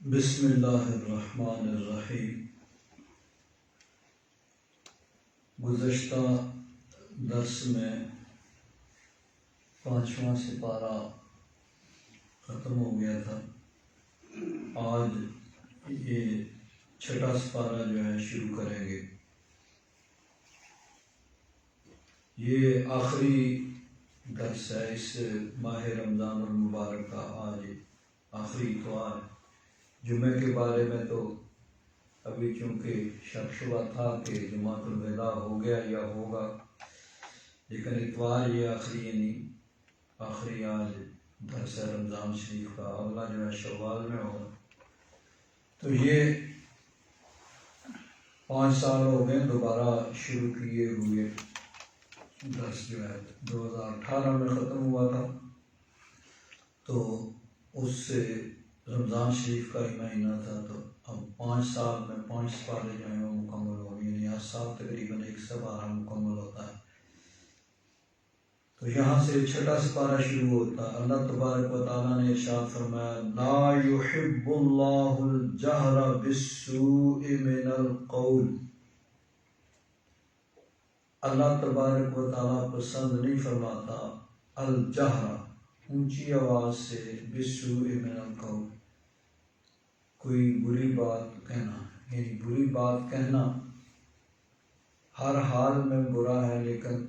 بسم اللہ الرحمن الرحیم۔ گزشتہ درس میں 5واں سپارہ ختم ہو گیا تھا۔ آج یہ 6واں سپارہ جو ہے شروع کریں گے۔ یہ آخری درس ہے اس ماہ رمضان المبارک کا۔ آج آخری اتوار ہے۔ جمعے کے بارے میں تو ابھی چونکہ شک شبہ تھا کہ جمعۃ الوداع ہو گیا یا ہوگا، لیکن اتوار یہ آخری آخری آج درس ہے رمضان شریف کا۔ اگلا جو ہے شوال میں ہوگا۔ تو یہ 5 سال ہو گئے دوبارہ شروع کیے ہوئے۔ درس جو ہے 2018 میں ختم ہوا تھا، تو اس سے رمضان شریف کا ہی مہینہ تھا، تو اب 5 سال میں 5 سپارے جو ہیں وہ مکمل ہو گئے، یعنی ہر سال تقریباً 1 سپارہ مکمل ہوتا ہے۔ تو یہاں سے 6واں سپارہ شروع ہوتا ہے۔ اللہ تبارک و تعالیٰ نے ارشاد فرمایا، لا يحب اللہ الجہر بالسوء من القول۔ اللہ تبارک و تعالیٰ پسند نہیں فرماتا الجہر، اونچی آواز سے، بالسوء من القول، کوئی بری بات کہنا، یعنی بری بات کہنا ہر حال میں برا ہے، لیکن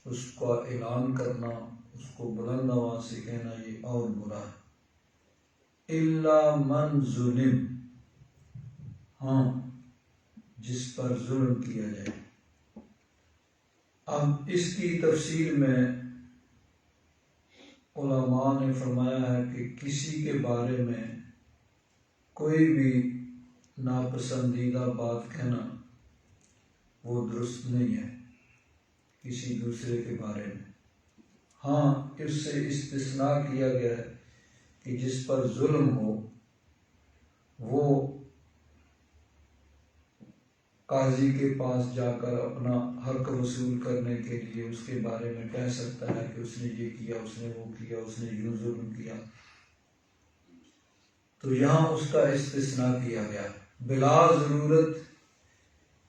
اس کا اعلان کرنا، اس کو بلند آواز سے کہنا، یہ اور برا ہے۔ الا من ظلم، ہاں جس پر ظلم کیا جائے۔ اب اس کی تفصیل میں علماء نے فرمایا ہے کہ کسی کے بارے میں کوئی بھی ناپسندیدہ بات کہنا وہ درست نہیں ہے کسی دوسرے کے بارے میں۔ ہاں اس سے استثناء کیا گیا ہے کہ جس پر ظلم ہو وہ قاضی کے پاس جا کر اپنا حق وصول کرنے کے لیے اس کے بارے میں کہہ سکتا ہے کہ اس نے یہ کیا، اس نے وہ کیا، اس نے یوں ظلم کیا۔ تو یہاں اس کا استثناء کیا گیا، بلا ضرورت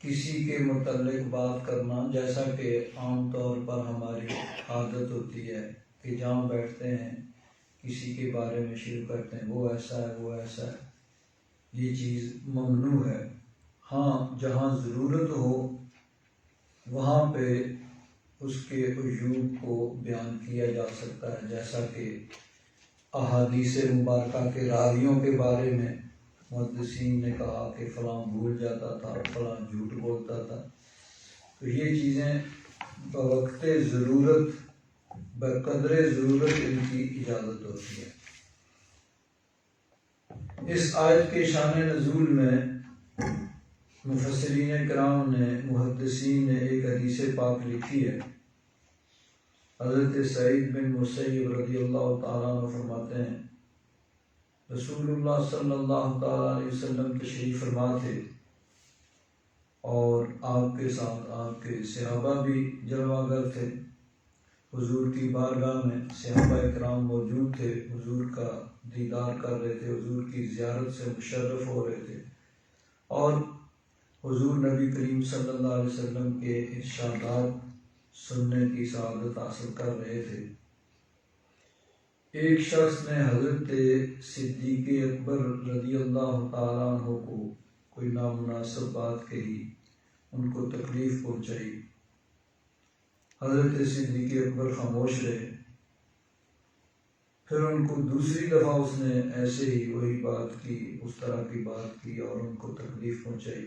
کسی کے متعلق بات کرنا، جیسا کہ عام طور پر ہماری عادت ہوتی ہے کہ جہاں بیٹھتے ہیں کسی کے بارے میں شروع کرتے ہیں، وہ ایسا ہے، وہ ایسا ہے۔ یہ چیز ممنوع ہے۔ ہاں جہاں ضرورت ہو وہاں پہ اس کے عیوب کو بیان کیا جا سکتا ہے، جیسا کہ احادیث مبارکہ کے راویوں کے بارے میں محدثین نے کہا کہ فلاں بھول جاتا تھا، فلاں جھوٹ بولتا تھا۔ تو یہ چیزیں بوقت ضرورت، بقدر ضرورت ان کی اجازت ہوتی ہے۔ اس آیت کے شان نزول میں مفسرین کرام نے، محدثین نے ایک حدیث پاک لکھی ہے۔ حضرت سعید بن مسیب رضی اللہ تعالیٰ عنہ فرماتے ہیں، رسول اللہ صلی اللہ تعالیٰ علیہ وسلم تشریف فرما تھے اور آپ کے ساتھ آپ کے صحابہ بھی جلوہ گر تھے۔ حضور کی بارگاہ میں صحابہ کرام موجود تھے، حضور کا دیدار کر رہے تھے، حضور کی زیارت سے مشرف ہو رہے تھے، اور حضور نبی کریم صلی اللہ علیہ وسلم کے ارشادات سننے کی سعادت حاصل کر رہے تھے۔ ایک شخص نے حضرت صدیق اکبر رضی اللہ تعالیٰ عنہ کو کوئی نامناسب بات کہی، ان کو تکلیف پہنچائی۔ حضرت صدیق اکبر خاموش رہے۔ پھر ان کو دوسری دفعہ اس نے ایسے ہی وہی بات کی، اس طرح کی بات کی اور ان کو تکلیف پہنچائی۔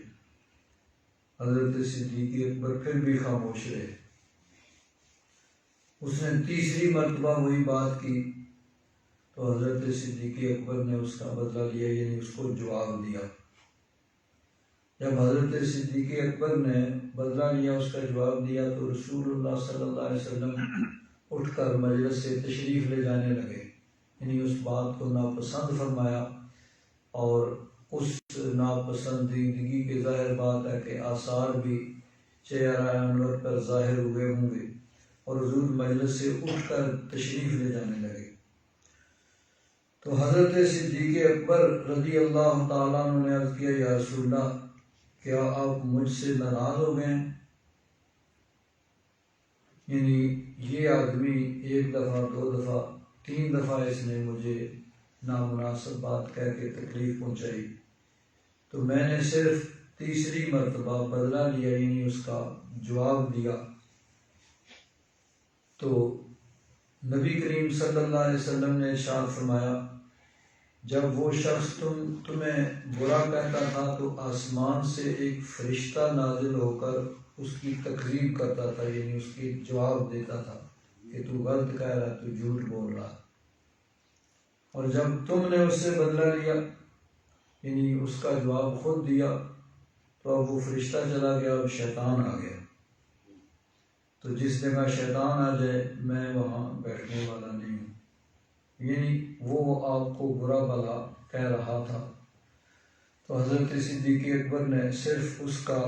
حضرت صدیق اکبر پھر بھی خاموش رہے۔ اس نے تیسری مرتبہ وہی بات کی تو حضرت صدیق اکبر نے اس کا بدلہ لیا، یعنی اس کو جواب دیا۔ جب حضرت صدیق اکبر نے بدلہ لیا، اس کا جواب دیا، تو رسول اللہ صلی اللہ علیہ وسلم اٹھ کر مجلس سے تشریف لے جانے لگے، یعنی اس بات کو ناپسند فرمایا، اور اس ناپسندیدگی کی ظاہر بات ہے کہ آثار بھی چہرہ انور پر ظاہر ہوئے ہوں گے، اور حضور مجلس سے اٹھ کر تشریف لے جانے لگے۔ تو حضرت صدیق اکبر رضی اللہ تعالیٰ عنہ نے عرض کیا یا رسول اللہ کیا آپ مجھ سے ناراض ہو گئے ہیں؟ یعنی یہ آدمی ایک دفعہ 2 دفعہ 3 دفعہ اس نے مجھے نامناسب بات کہہ کے تکلیف پہنچائی، تو میں نے صرف تیسری مرتبہ بدلہ لیا، یعنی اس کا جواب دیا۔ تو نبی کریم صلی اللہ علیہ وسلم نے ارشاد فرمایا جب وہ شخص تمہیں برا کہتا تھا تو آسمان سے ایک فرشتہ نازل ہو کر اس کی تکذیب کرتا تھا، یعنی اس کی جواب دیتا تھا کہ تو غلط کہہ رہا، تو جھوٹ بول رہا۔ اور جب تم نے اس سے بدلہ لیا، یعنی اس کا جواب خود دیا، تو اب وہ فرشتہ چلا گیا، اب شیطان آ گیا۔ تو جس جگہ شیطان آ جائے میں وہاں بیٹھنے والا نہیں ہوں، یعنی وہ آپ کو برا بھلا کہہ رہا تھا۔ تو حضرت صدیق اکبر نے صرف اس کا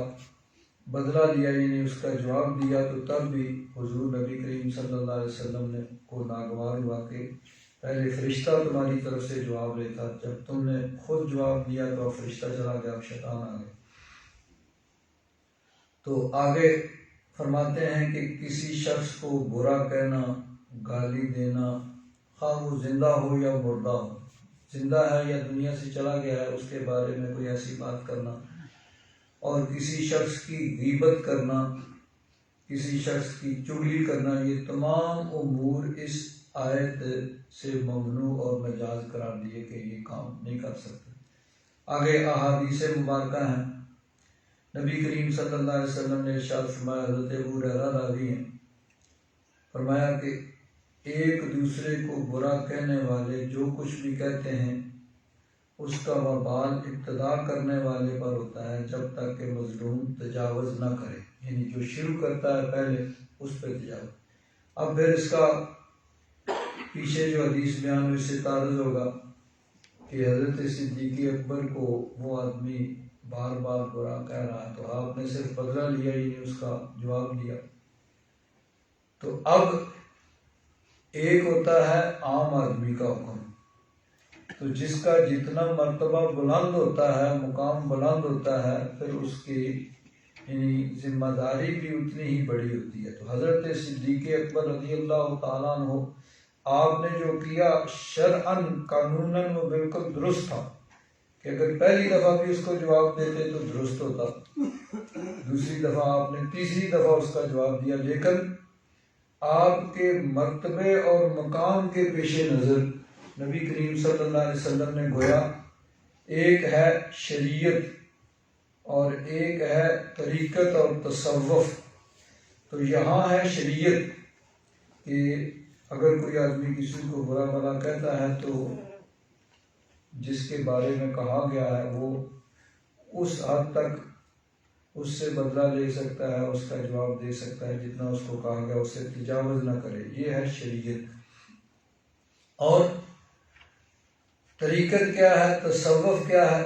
بدلہ لیا، یعنی اس کا جواب دیا، تو تب بھی حضور نبی کریم صلی اللہ علیہ وسلم نے کو ناگوار ہوا کہ پہلے فرشتہ تمہاری طرف سے جواب لیتا، جب تم نے خود جواب دیا تو اب فرشتہ چلا گیا، اب شیطان آ گیا۔ تو آگے فرماتے ہیں کہ کسی شخص کو برا کہنا، گالی دینا، خواہ وہ زندہ ہو یا مردہ ہو، زندہ ہے یا دنیا سے چلا گیا ہے، اس کے بارے میں کوئی ایسی بات کرنا، اور کسی شخص کی غیبت کرنا، کسی شخص کی چغلی کرنا، یہ تمام امور اس آیت سے ممنوع اور ناجائز قرار دیے کہ یہ کام نہیں کر سکتے۔ آگے احادیث مبارکہ ہیں، نبی کریم صلی اللہ علیہ وسلم نے ارشاد فرمایا، حضرت ابو ہریرہ راوی ہیں، فرمایا کہ ایک دوسرے کو برا کہنے والے جو کچھ بھی کہتے ہیں اس کا وبال ابتدا کرنے والے پر ہوتا ہے جب تک کہ مظلوم تجاوز نہ کرے، یعنی جو شروع کرتا ہے پہلے اس پہ تجاوز۔ اب پھر اس کا پیچھے جو حدیث بیان ہوئی اس سے تعارض ہوگا کہ حضرت صدیق اکبر کو وہ آدمی بار بار برا کہہ رہا ہے، تو آپ نے صرف بدلہ لیا، یعنی اس کا جواب دیا۔ تو اب ایک ہوتا ہے عام آدمی کا حکم، تو جس کا جتنا مرتبہ بلند ہوتا ہے، مقام بلند ہوتا ہے، پھر اس کی یعنی ذمہ داری بھی اتنی ہی بڑی ہوتی ہے۔ تو حضرت صدیق اکبر رضی اللہ تعالیٰ عنہ آپ نے جو کیا شرعاً قانوناً وہ بالکل درست تھا، کہ اگر پہلی دفعہ بھی اس کو جواب دیتے تو درست ہوتا، دوسری دفعہ آپ نے تیسری دفعہ اس کا جواب دیا، لیکن آپ کے مرتبے اور مقام کے پیش نظر نبی کریم صلی اللہ علیہ وسلم نے گویا ایک ہے شریعت اور ایک ہے طریقت اور تصوف۔ تو یہاں ہے شریعت کہ اگر کوئی آدمی کسی کو برا بھلا کہتا ہے تو جس کے بارے میں کہا گیا ہے وہ اس حد تک اس سے بدلہ لے سکتا ہے، اس کا جواب دے سکتا ہے جتنا اس کو کہا گیا، اس سے تجاوز نہ کرے، یہ ہے شریعت۔ اور طریقت کیا ہے، تصوف کیا ہے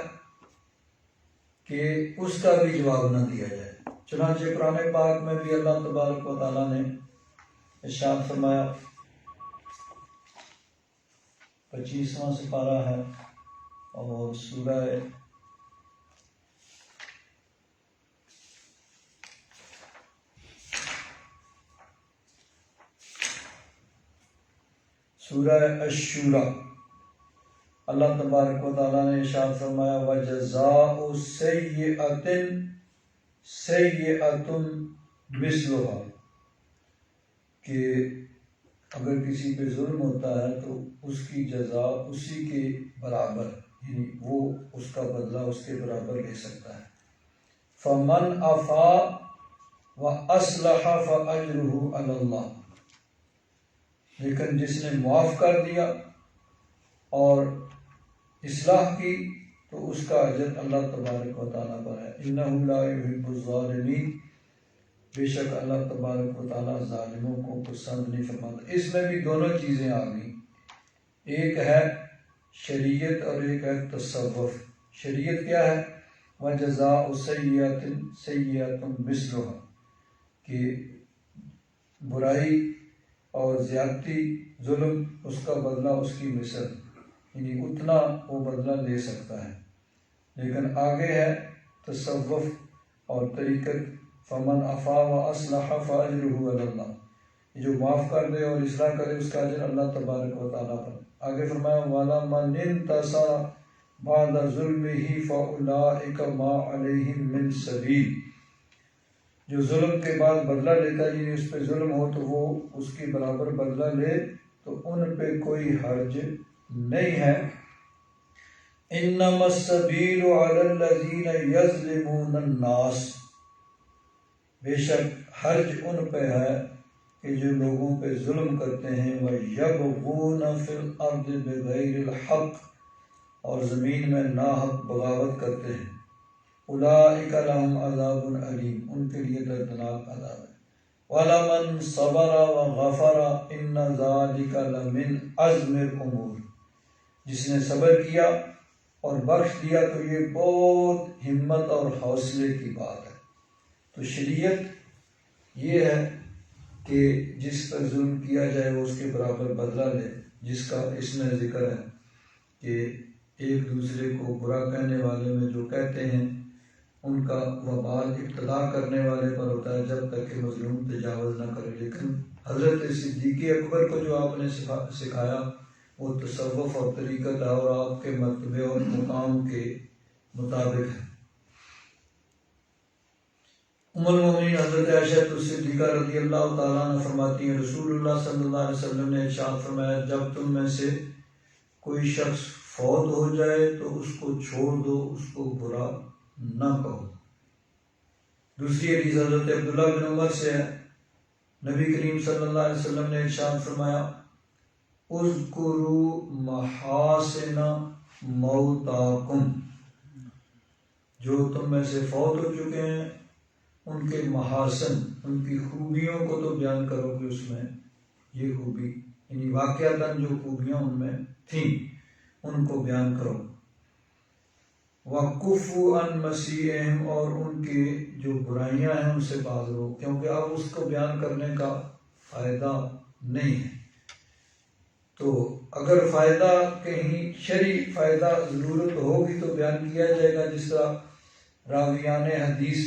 کہ اس کا بھی جواب نہ دیا جائے۔ چنانچہ قرآن پاک میں بھی اللہ تبارک و تعالیٰ نے ارشاد فرمایا، 25واں سپارہ ہے اور سورہ الشورى، اللہ تبارک و تعالیٰ نے ارشاد فرمایا وَجَزَاءُ سَيِّئَةٍ سَيِّئَةٌ مِثْلُهَا، کہ اگر کسی پہ ظلم ہوتا ہے تو اس کی جزا اسی کے برابر، یعنی وہ اس کا بدلہ اس کے برابر لے سکتا ہے۔ فَمَنْ عَفَا وَأَصْلَحَ فَأَجْرُهُ عَلَى اللَّهِ، لیکن جس نے معاف کر دیا اور اصلاح کی تو اس کا اجر اللہ تبارک و تعالیٰ پر ہے۔ اِنَّهُ لَا يُحِبُّ الظَّالِمِينَ، بے شک اللہ تبارک و تعالیٰ ظالموں کو پسند نہیں فرماتا۔ اس میں بھی دونوں چیزیں آ گئیں، ایک ہے شریعت اور ایک ہے تصوف۔ شریعت کیا ہے، وَجَزَاءُ سَيِّئَةٍ سَيِّئَةٌ مِثْلُهَا، کہ برائی اور زیادتی ظلم اس کا بدلہ اس کی مثل۔ یعنی اتنا وہ بدلہ لے سکتا ہے۔ لیکن آگے ہے تصوف اور طریقت، فمن عفا و اصلح فاجرہ علی اللہ، جو معاف کر دے اور اصلاح کرے اس کا اجر اللہ تبارک و تعالیٰ پر۔ آگے فرمایا وَلَمَنِ انتَصَرَ بَعْدَ ظُلْمِهِ فَأُولَٰئِكَ مَا عَلَيْهِم مِّن سَبِيلٍ، جو ظلم کے بعد بدلہ لیتا ہے، یعنی اس پہ ظلم ہو تو وہ اس کے برابر بدلہ لے تو ان پہ کوئی حرج نہیں ہے۔ إِنَّمَا السَّبِيلُ عَلَى الَّذِينَ يَظْلِمُونَ النَّاسَ، بے شک حرج ان پہ ہے کہ جو لوگوں پہ ظلم کرتے ہیں، وَيَبْغُونَ فِي الْأَرْضِ بِغَيْرِ الْحَقِّ، اور زمین میں ناحق بغاوت کرتے ہیں، أُولَٰئِكَ لَهُمْ عَذَابٌ أَلِيمٌ، ان کے لیے دردناک عذاب ہے۔ وَلَمَنْ صَبَرَ وَغَفَرَ إِنَّ ذَلِكَ لَمِنْ عَزْمِ الْأُمُورِ، جس نے صبر کیا اور بخش دیا تو یہ بہت ہمت اور حوصلے کی بات ہے۔ تو شریعت یہ ہے کہ جس پر ظلم کیا جائے وہ اس کے برابر بدلہ لے، جس کا اس میں ذکر ہے کہ ایک دوسرے کو برا کہنے والے میں جو کہتے ہیں ان کا وبال ابتدا کرنے والے پر ہوتا ہے جب تک کہ مظلوم تجاوز نہ کرے۔ لیکن حضرت صدیق اکبر کو جو آپ نے سکھایا وہ تصوف اور طریقت ہے اور آپ کے مرتبے اور مقام کے مطابق ہے۔ ام المومنین حضرت عائشہ صدیقہ رضی اللہ تعالیٰ عنہ فرماتی ہیں رسول اللہ صلی اللہ علیہ وسلم نے ارشاد فرمایا جب تم میں سے کوئی شخص فوت ہو جائے تو اس کو چھوڑ دو، اس کو برا نہ کہو۔ دوسری حدیث حضرت عبداللہ بن عمر سے ہے، نبی کریم صلی اللہ علیہ وسلم نے ارشاد فرمایا اذکروا محاسن موتاکم، جو تم میں سے فوت ہو چکے ہیں ان کے محاسن، ان کی خوبیوں کو تو بیان کرو کہ اس میں یہ خوبی، یعنی واقعتاً جو خوبیاں ان میں تھیں ان کو بیان کرو۔ وَكُفُّوا عَن مَسِيئِهِمْ، اور ان کی جو برائیاں ہیں ان سے باز رہو، کیونکہ اب اس کو بیان کرنے کا فائدہ نہیں ہے۔ تو اگر فائدہ کہیں شرعی فائدہ ضرورت ہوگی تو بیان کیا جائے گا، جس طرح راویان حدیث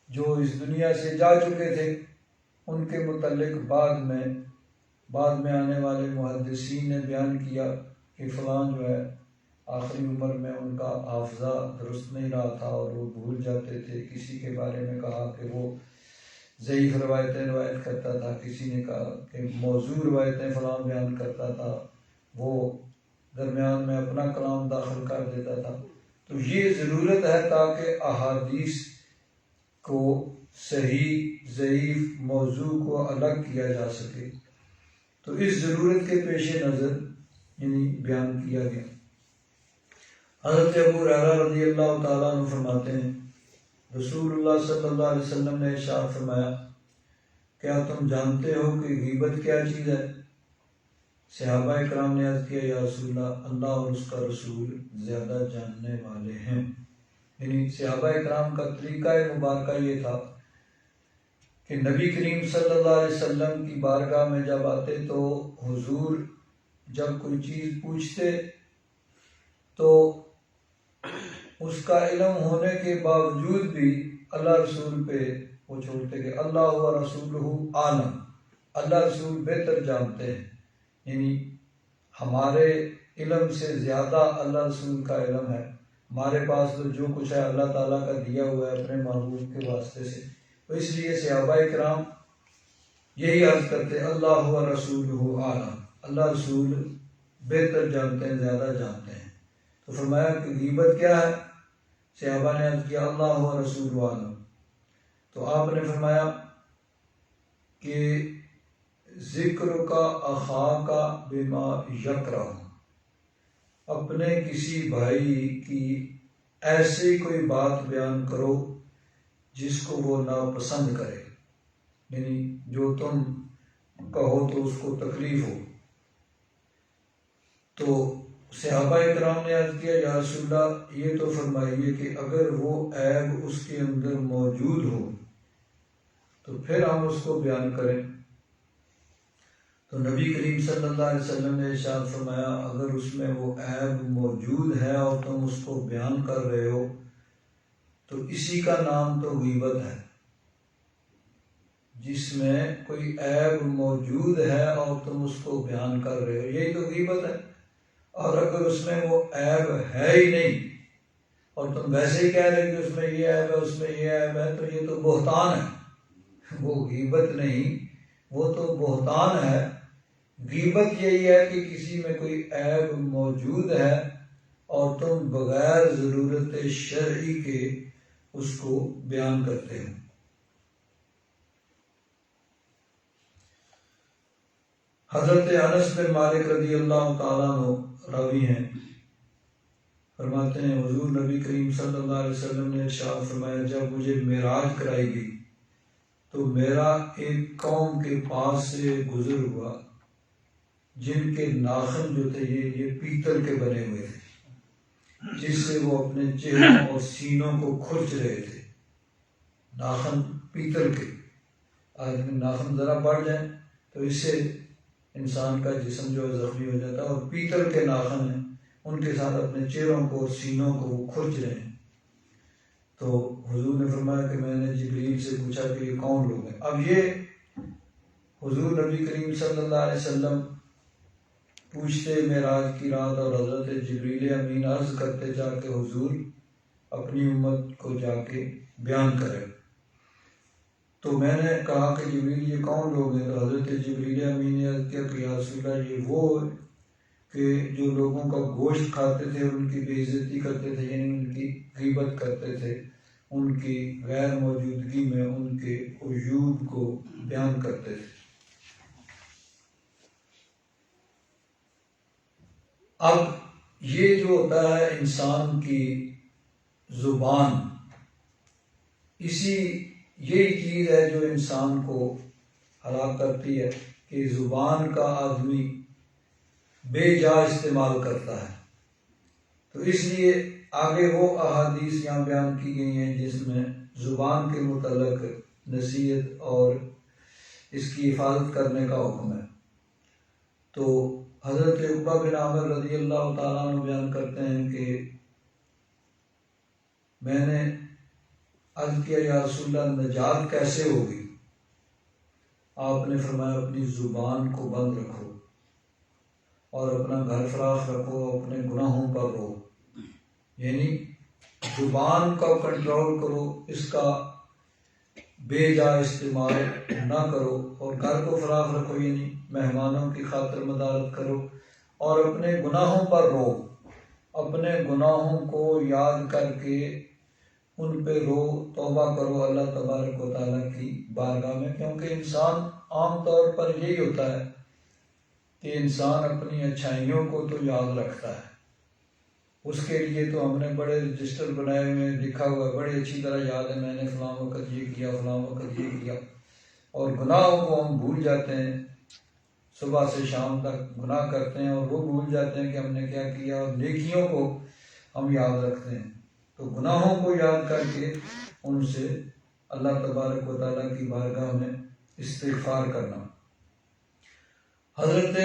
جو اس دنیا سے جا چکے تھے ان کے متعلق بعد میں آنے والے محدثین نے بیان کیا کہ فلاں جو ہے آخری عمر میں ان کا حافظہ درست نہیں رہا تھا اور وہ بھول جاتے تھے، کسی کے بارے میں کہا کہ وہ ضعیف روایت کرتا تھا، کسی نے کہا کہ موضوع روایتیں فلاں بیان کرتا تھا، وہ درمیان میں اپنا کلام داخل کر دیتا تھا۔ تو یہ ضرورت ہے تاکہ احادیث کو صحیح ضعیف موضوع کو الگ کیا جا سکے، تو اس ضرورت کے پیش نظر یعنی بیان کیا گیا۔ حضرت ابو ہریرہ رضی اللہ تعالیٰ عنہ فرماتے ہیں رسول اللہ صلی اللہ علیہ وسلم نے ارشاد فرمایا کیا تم جانتے ہو کہ غیبت کیا چیز ہے؟ صحابہ کرام نے عرض کیا یا رسول اللہ، اللہ اور اس کا رسول زیادہ جاننے والے ہیں۔ یعنی صحابہ کرام کا طریقہ مبارکہ یہ تھا کہ نبی کریم صلی اللہ علیہ وسلم کی بارگاہ میں جب آتے تو حضور جب کوئی چیز پوچھتے تو اس کا علم ہونے کے باوجود بھی اللہ رسول پہ وہ چھوڑتے کہ اللہ و رسولہ عالم، اللہ رسول بہتر جانتے ہیں، یعنی ہمارے علم سے زیادہ اللہ رسول کا علم ہے، ہمارے پاس تو جو کچھ ہے اللہ تعالیٰ کا دیا ہوا ہے اپنے محبوب کے واسطے سے۔ تو اس لیے صحابہ کرام یہی عرض کرتے اللہ و رسولہ عالم، اللہ رسول بہتر جانتے ہیں، زیادہ جانتے ہیں۔ تو فرمایا کہ غیبت کیا ہے؟ صحابہ نے عرض کیا اللہ و رسولہ عالم۔ تو آپ نے فرمایا کہ ذکر کا اخا کا بما یکرہ، اپنے کسی بھائی کی ایسی کوئی بات بیان کرو جس کو وہ ناپسند کرے، یعنی جو تم کہو تو اس کو تکلیف ہو۔ تو صحابہ کرام نے عرض کیا یا رسول اللہ یہ تو فرمائیے کہ اگر وہ عیب اس کے اندر موجود ہو تو پھر ہم اس کو بیان کریں۔ تو نبی کریم صلی اللہ علیہ وسلم نے ارشاد فرمایا اگر اس میں وہ عیب موجود ہے اور تم اس کو بیان کر رہے ہو تو اسی کا نام تو غیبت ہے۔ جس میں کوئی عیب موجود ہے اور تم اس کو بیان کر رہے ہو یہی تو غیبت ہے۔ اور اگر اس میں وہ عیب ہے ہی نہیں اور تم ویسے ہی کہہ رہے کہ اس میں یہ عیب ہے اس میں یہ عیب ہے تو یہ تو بہتان ہے، وہ غیبت نہیں، وہ تو بہتان ہے۔ غیبت یہی ہے کہ کسی میں کوئی عیب موجود ہے اور تم بغیر ضرورت شرعی کے اس کو بیان کرتے ہو۔ حضرت انس بن مالک رضی اللہ تعالیٰ عنہ راوی ہیں، فرماتے ہیں حضور نبی کریم صلی اللہ علیہ وسلم نے ارشاد فرمایا جب مجھے معراج کرائی گئی تو میرا ایک قوم کے پاس سے گزر ہوا جن کے ناخن جو تھے یہ پیتل کے بنے ہوئے تھے، جس سے وہ اپنے چہروں اور سینوں کو کھرچ رہے تھے۔ ناخن پیتل کے، آدمی ناخن ذرا بڑھ جائیں تو اس سے انسان کا جسم جو ہے زخمی ہو جاتا ہے، اور پیتل کے ناخن ہیں ان کے ساتھ اپنے چہروں کو اور سینوں کو وہ کھرچ رہے ہیں۔ تو حضور نے فرمایا کہ میں نے جبریل سے پوچھا کہ یہ کون لوگ ہیں۔ اب یہ حضور نبی کریم صلی اللہ علیہ وسلم پوچھتے معراج کی رات اور حضرت جبریل امین عرض کرتے جا کے حضور اپنی امت کو جا کے بیان کرے۔ تو میں نے کہا کہ جبریل یہ کون لوگ ہیں؟ تو حضرت جبریل امین نے عرض کیا کہ یا رسول اللہ یہ وہ کہ جو لوگوں کا گوشت کھاتے تھے ان کی بے عزتی کرتے تھے، یعنی ان کی غیبت کرتے تھے، ان کی غیر موجودگی میں ان کے عیوب کو بیان کرتے تھے۔ اب یہ جو ہوتا ہے انسان کی زبان، یہی چیز ہے جو انسان کو ہلاک کرتی ہے کہ زبان کا آدمی بے جا استعمال کرتا ہے۔ تو اس لیے آگے وہ احادیث یہاں بیان کی گئی ہیں جس میں زبان کے متعلق نصیحت اور اس کی حفاظت کرنے کا حکم ہے۔ تو حضرت عقبہ بن عامر رضی اللہ تعالیٰ عنہ بیان کرتے ہیں کہ میں نے عرض کیا یا رسول اللہ نجات کیسے ہوگی؟ آپ نے فرمایا اپنی زبان کو بند رکھو اور اپنا گھر فراخ رکھو، اپنے گناہوں پر رو، یعنی زبان کا کنٹرول کرو، اس کا بے جا استعمال نہ کرو، اور گھر کو فراخ رکھو یعنی مہمانوں کی خاطر مدارت کرو، اور اپنے گناہوں پر رو، اپنے گناہوں کو یاد کر کے ان پہ رو، توبہ کرو اللہ تبارک و تعالیٰ کی بارگاہ میں۔ کیونکہ انسان عام طور پر یہی ہوتا ہے کہ انسان اپنی اچھائیوں کو تو یاد رکھتا ہے، اس کے لیے تو ہم نے بڑے رجسٹر بنائے ہوئے ہیں، لکھا ہوا ہے، بڑی اچھی طرح یاد ہے میں نے فلاں وقت یہ کیا، فلاں وقت یہ کیا، اور گناہوں کو ہم بھول جاتے ہیں، صبح سے شام تک گناہ کرتے ہیں اور وہ بھول جاتے ہیں کہ ہم نے کیا کیا، اور نیکیوں کو ہم یاد رکھتے ہیں۔ تو گناہوں کو یاد کر کے ان سے اللہ تبارک و تعالیٰ کی بارگاہ میں استغفار کرنا۔ حضرت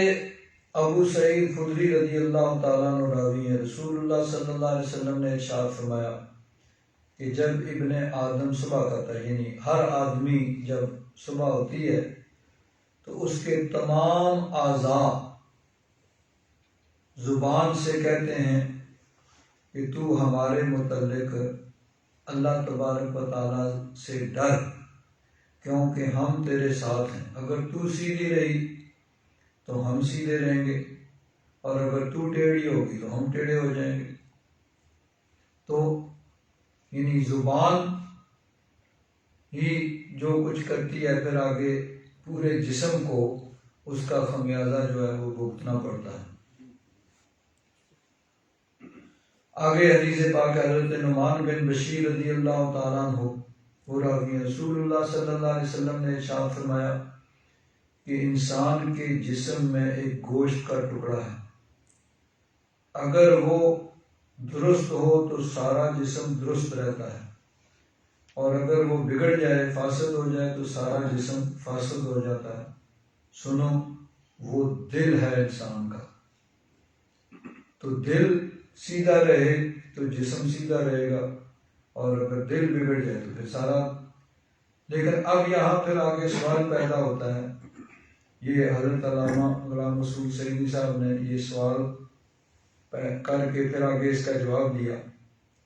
ابو سعید خدری رضی اللہ تعالیٰ عنہ راوی ہیں، رسول اللہ صلی اللہ علیہ وسلم نے ارشاد فرمایا کہ جب ابن آدم صبح کرتا ہے، یعنی ہر آدمی جب صبح ہوتی ہے تو اس کے تمام اعضاء زبان سے کہتے ہیں کہ تو ہمارے متعلق اللہ تبارک و تعالیٰ سے ڈر، کیونکہ ہم تیرے ساتھ ہیں، اگر تو سیدھی رہی تو ہم سیدھے رہیں گے، اور اگر تو ٹیڑھی ہوگی تو ہم ٹیڑھے ہو جائیں گے۔ تو یعنی زبان ہی جو کچھ کرتی ہے پھر آگے پورے جسم کو اس کا خمیازہ جو ہے وہ بھگتنا پڑتا ہے۔ آگے حدیث پاک حضرت نعمان بن بشیر رضی اللہ تعالیٰ عنہ وہ راوی ہیں، رسول اللہ صلی اللہ علیہ وسلم نے ارشاد فرمایا کہ انسان کے جسم میں ایک گوشت کا ٹکڑا ہے، اگر وہ درست ہو تو سارا جسم درست رہتا ہے، اور اگر وہ بگڑ جائے، فاسد ہو جائے تو سارا جسم فاسد ہو جاتا ہے۔ سنو وہ دل ہے انسان کا. تو دل سیدھا رہے تو جسم سیدھا رہے گا، اور اگر دل بگڑ جائے تو پھر سارا. لیکن اب یہاں پھر آگے سوال پیدا ہوتا ہے. یہ حضرت علامہ غلام رسول سعیدی صاحب نے یہ سوال کر کے پھر آگے اس کا جواب دیا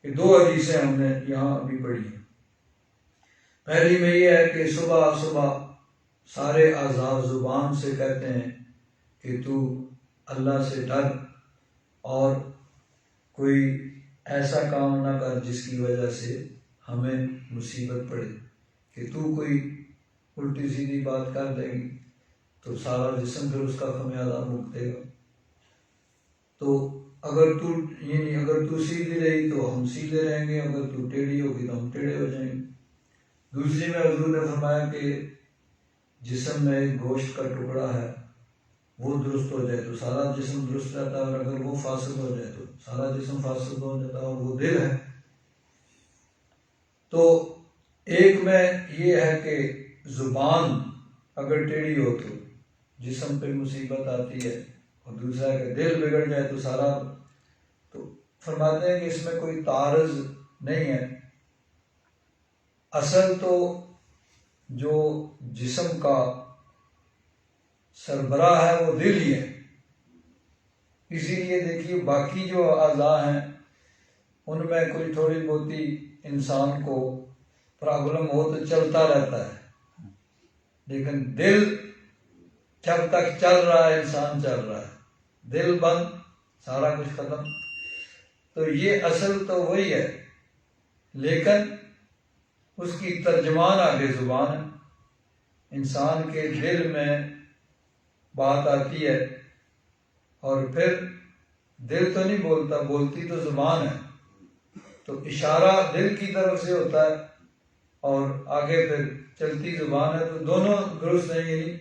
کہ 2 حدیثیں ہم نے یہاں ابھی پڑھی ہیں. پہلی میں یہ ہے کہ صبح صبح سارے اعضاء زبان سے کہتے ہیں کہ تو اللہ سے ڈر اور کوئی ایسا کام نہ کر جس کی وجہ سے ہمیں مصیبت پڑے. کہ تو کوئی الٹی سیدھی بات کر دے گی تو سارا جسم پھر اس کا خمیازہ بھگتے گا. تو اگر تو سیدھی رہی تو ہم سیدھے رہیں گے، اگر تو ٹیڑھی ہوگی تو ہم ٹیڑھے ہو جائیں گے. دوسری میں حضور نے فرمایا کہ جسم میں ایک گوشت کا ٹکڑا ہے، وہ درست ہو جائے تو سارا جسم درست رہتا ہے، اور اگر وہ فاسد ہو جائے تو سارا جسم فاسد ہو جاتا ہے، اور وہ دل ہے. تو ایک میں یہ ہے کہ زبان اگر ٹیڑھی ہو تو جسم پہ مصیبت آتی ہے، اور دوسرا ہے کہ دل بگڑ جائے تو سارا. تو فرماتے ہیں کہ اس میں کوئی تعارض نہیں ہے. اصل تو جو جسم کا سربراہ ہے وہ دل ہی ہے. اسی لیے دیکھیے باقی جو اعضاء ہیں ان میں کوئی تھوڑی بہتی انسان کو پرابلم ہو تو چلتا رہتا ہے، لیکن دل جب تک چل رہا ہے انسان چل رہا ہے، دل بند سارا کچھ ختم. تو یہ اصل تو وہی ہے، لیکن اس کی ترجمان آگے زبان ہے. انسان کے دل میں بات آتی ہے اور پھر دل تو نہیں بولتا، بولتی تو زبان ہے. تو اشارہ دل کی طرف سے ہوتا ہے اور آگے پھر چلتی زبان ہے. تو دونوں درست ہیں، یعنی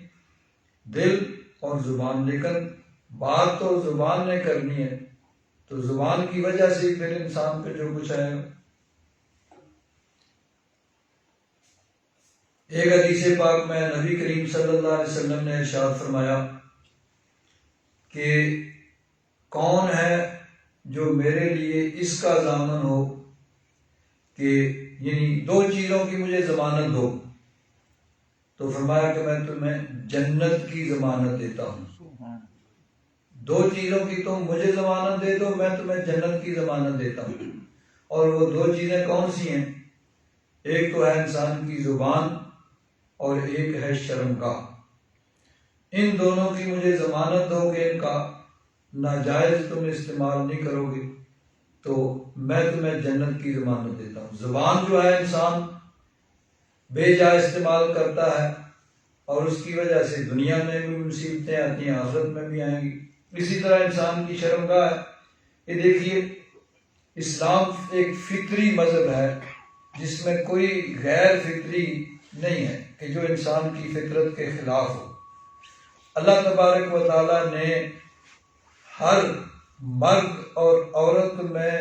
دل اور زبان. لیکن بات تو زبان نے کرنی ہے، تو زبان کی وجہ سے پھر انسان پہ جو کچھ ہے. ایک حدیث پاک میں نبی کریم صلی اللہ علیہ وسلم نے ارشاد فرمایا کہ کون ہے جو میرے لیے اس کا ضامن ہو کہ یعنی 2 چیزوں کی مجھے ضمانت دو. تو فرمایا کہ میں تمہیں جنت کی ضمانت دیتا ہوں. 2 چیزوں کی تم مجھے ضمانت دے دو، میں تمہیں جنت کی ضمانت دیتا ہوں. اور وہ 2 چیزیں کون سی ہیں؟ ایک تو ہے انسان کی زبان اور ایک ہے شرمگاہ. ان دونوں کی مجھے ضمانت دو کہ ان کا ناجائز تم استعمال نہیں کرو گے تو میں تمہیں جنت کی ضمانت دیتا ہوں. زبان جو ہے انسان بے جا استعمال کرتا ہے اور اس کی وجہ سے دنیا میں بھی مصیبتیں آتی ہیں، آخرت میں بھی آئیں گی. اسی طرح انسان کی شرمگاہ ہے. یہ دیکھیے اسلام ایک فطری مذہب ہے جس میں کوئی غیر فطری نہیں ہے کہ جو انسان کی فطرت کے خلاف ہو. اللہ تبارک و تعالیٰ نے ہر مرد اور عورت میں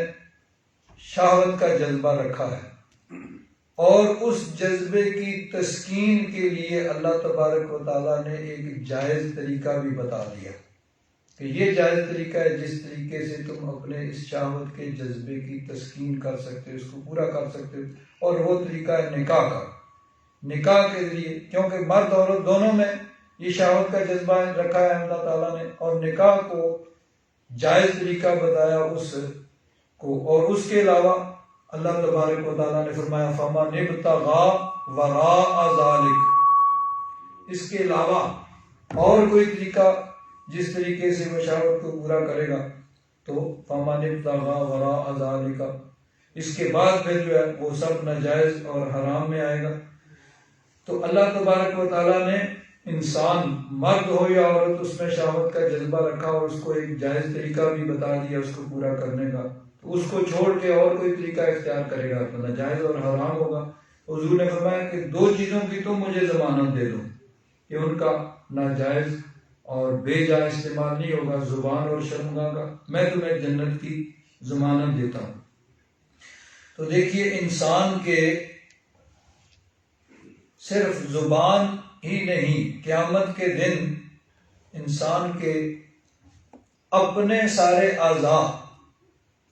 شہوت کا جذبہ رکھا ہے، اور اس جذبے کی تسکین کے لیے اللہ تبارک و تعالیٰ نے ایک جائز طریقہ بھی بتا دیا کہ یہ جائز طریقہ ہے جس طریقے سے تم اپنے اس شہوت کے جذبے کی تسکین کر سکتے ہو، اس کو پورا کر سکتے ہو. اور وہ طریقہ ہے نکاح کا. نکاح کے ذریعے، کیونکہ مرد عورت دونوں میں یہ شہوت کا جذبہ رکھا ہے اللہ تعالیٰ نے، اور نکاح کو جائز طریقہ بتایا اس کو. اور اس کے علاوہ اللہ تبارک و تعالیٰ نے فرمایا فَمَنِ ابْتَغَىٰ وَرَاءَ ذَلِكَ، اس کے علاوہ اور کوئی طریقہ جس طریقے سے وہ شہوت کو پورا کرے گا تو فَمَنِ ابْتَغَىٰ وَرَاءَ ذَلِكَ، اس کے بعد پھر جو ہے وہ سب ناجائز اور حرام میں آئے گا. تو اللہ تبارک و تعالیٰ نے انسان مرد ہو یا عورت اس میں شہوت کا جذبہ رکھا اور اس کو ایک جائز طریقہ بھی بتا دیا اس کو پورا کرنے کا. تو اس کو چھوڑ کے اور کوئی طریقہ اختیار کرے گا تو ناجائز اور حرام ہوگا. حضور نے فرمایا کہ 2 چیزوں کی تم مجھے ضمانت دے دو کہ ان کا ناجائز اور بے جا استعمال نہیں ہوگا، زبان اور شرمگاہ کا، میں تمہیں جنت کی ضمانت دیتا ہوں. تو دیکھیے انسان کے صرف زبان ہی نہیں، قیامت کے دن انسان کے اپنے سارے اعضاء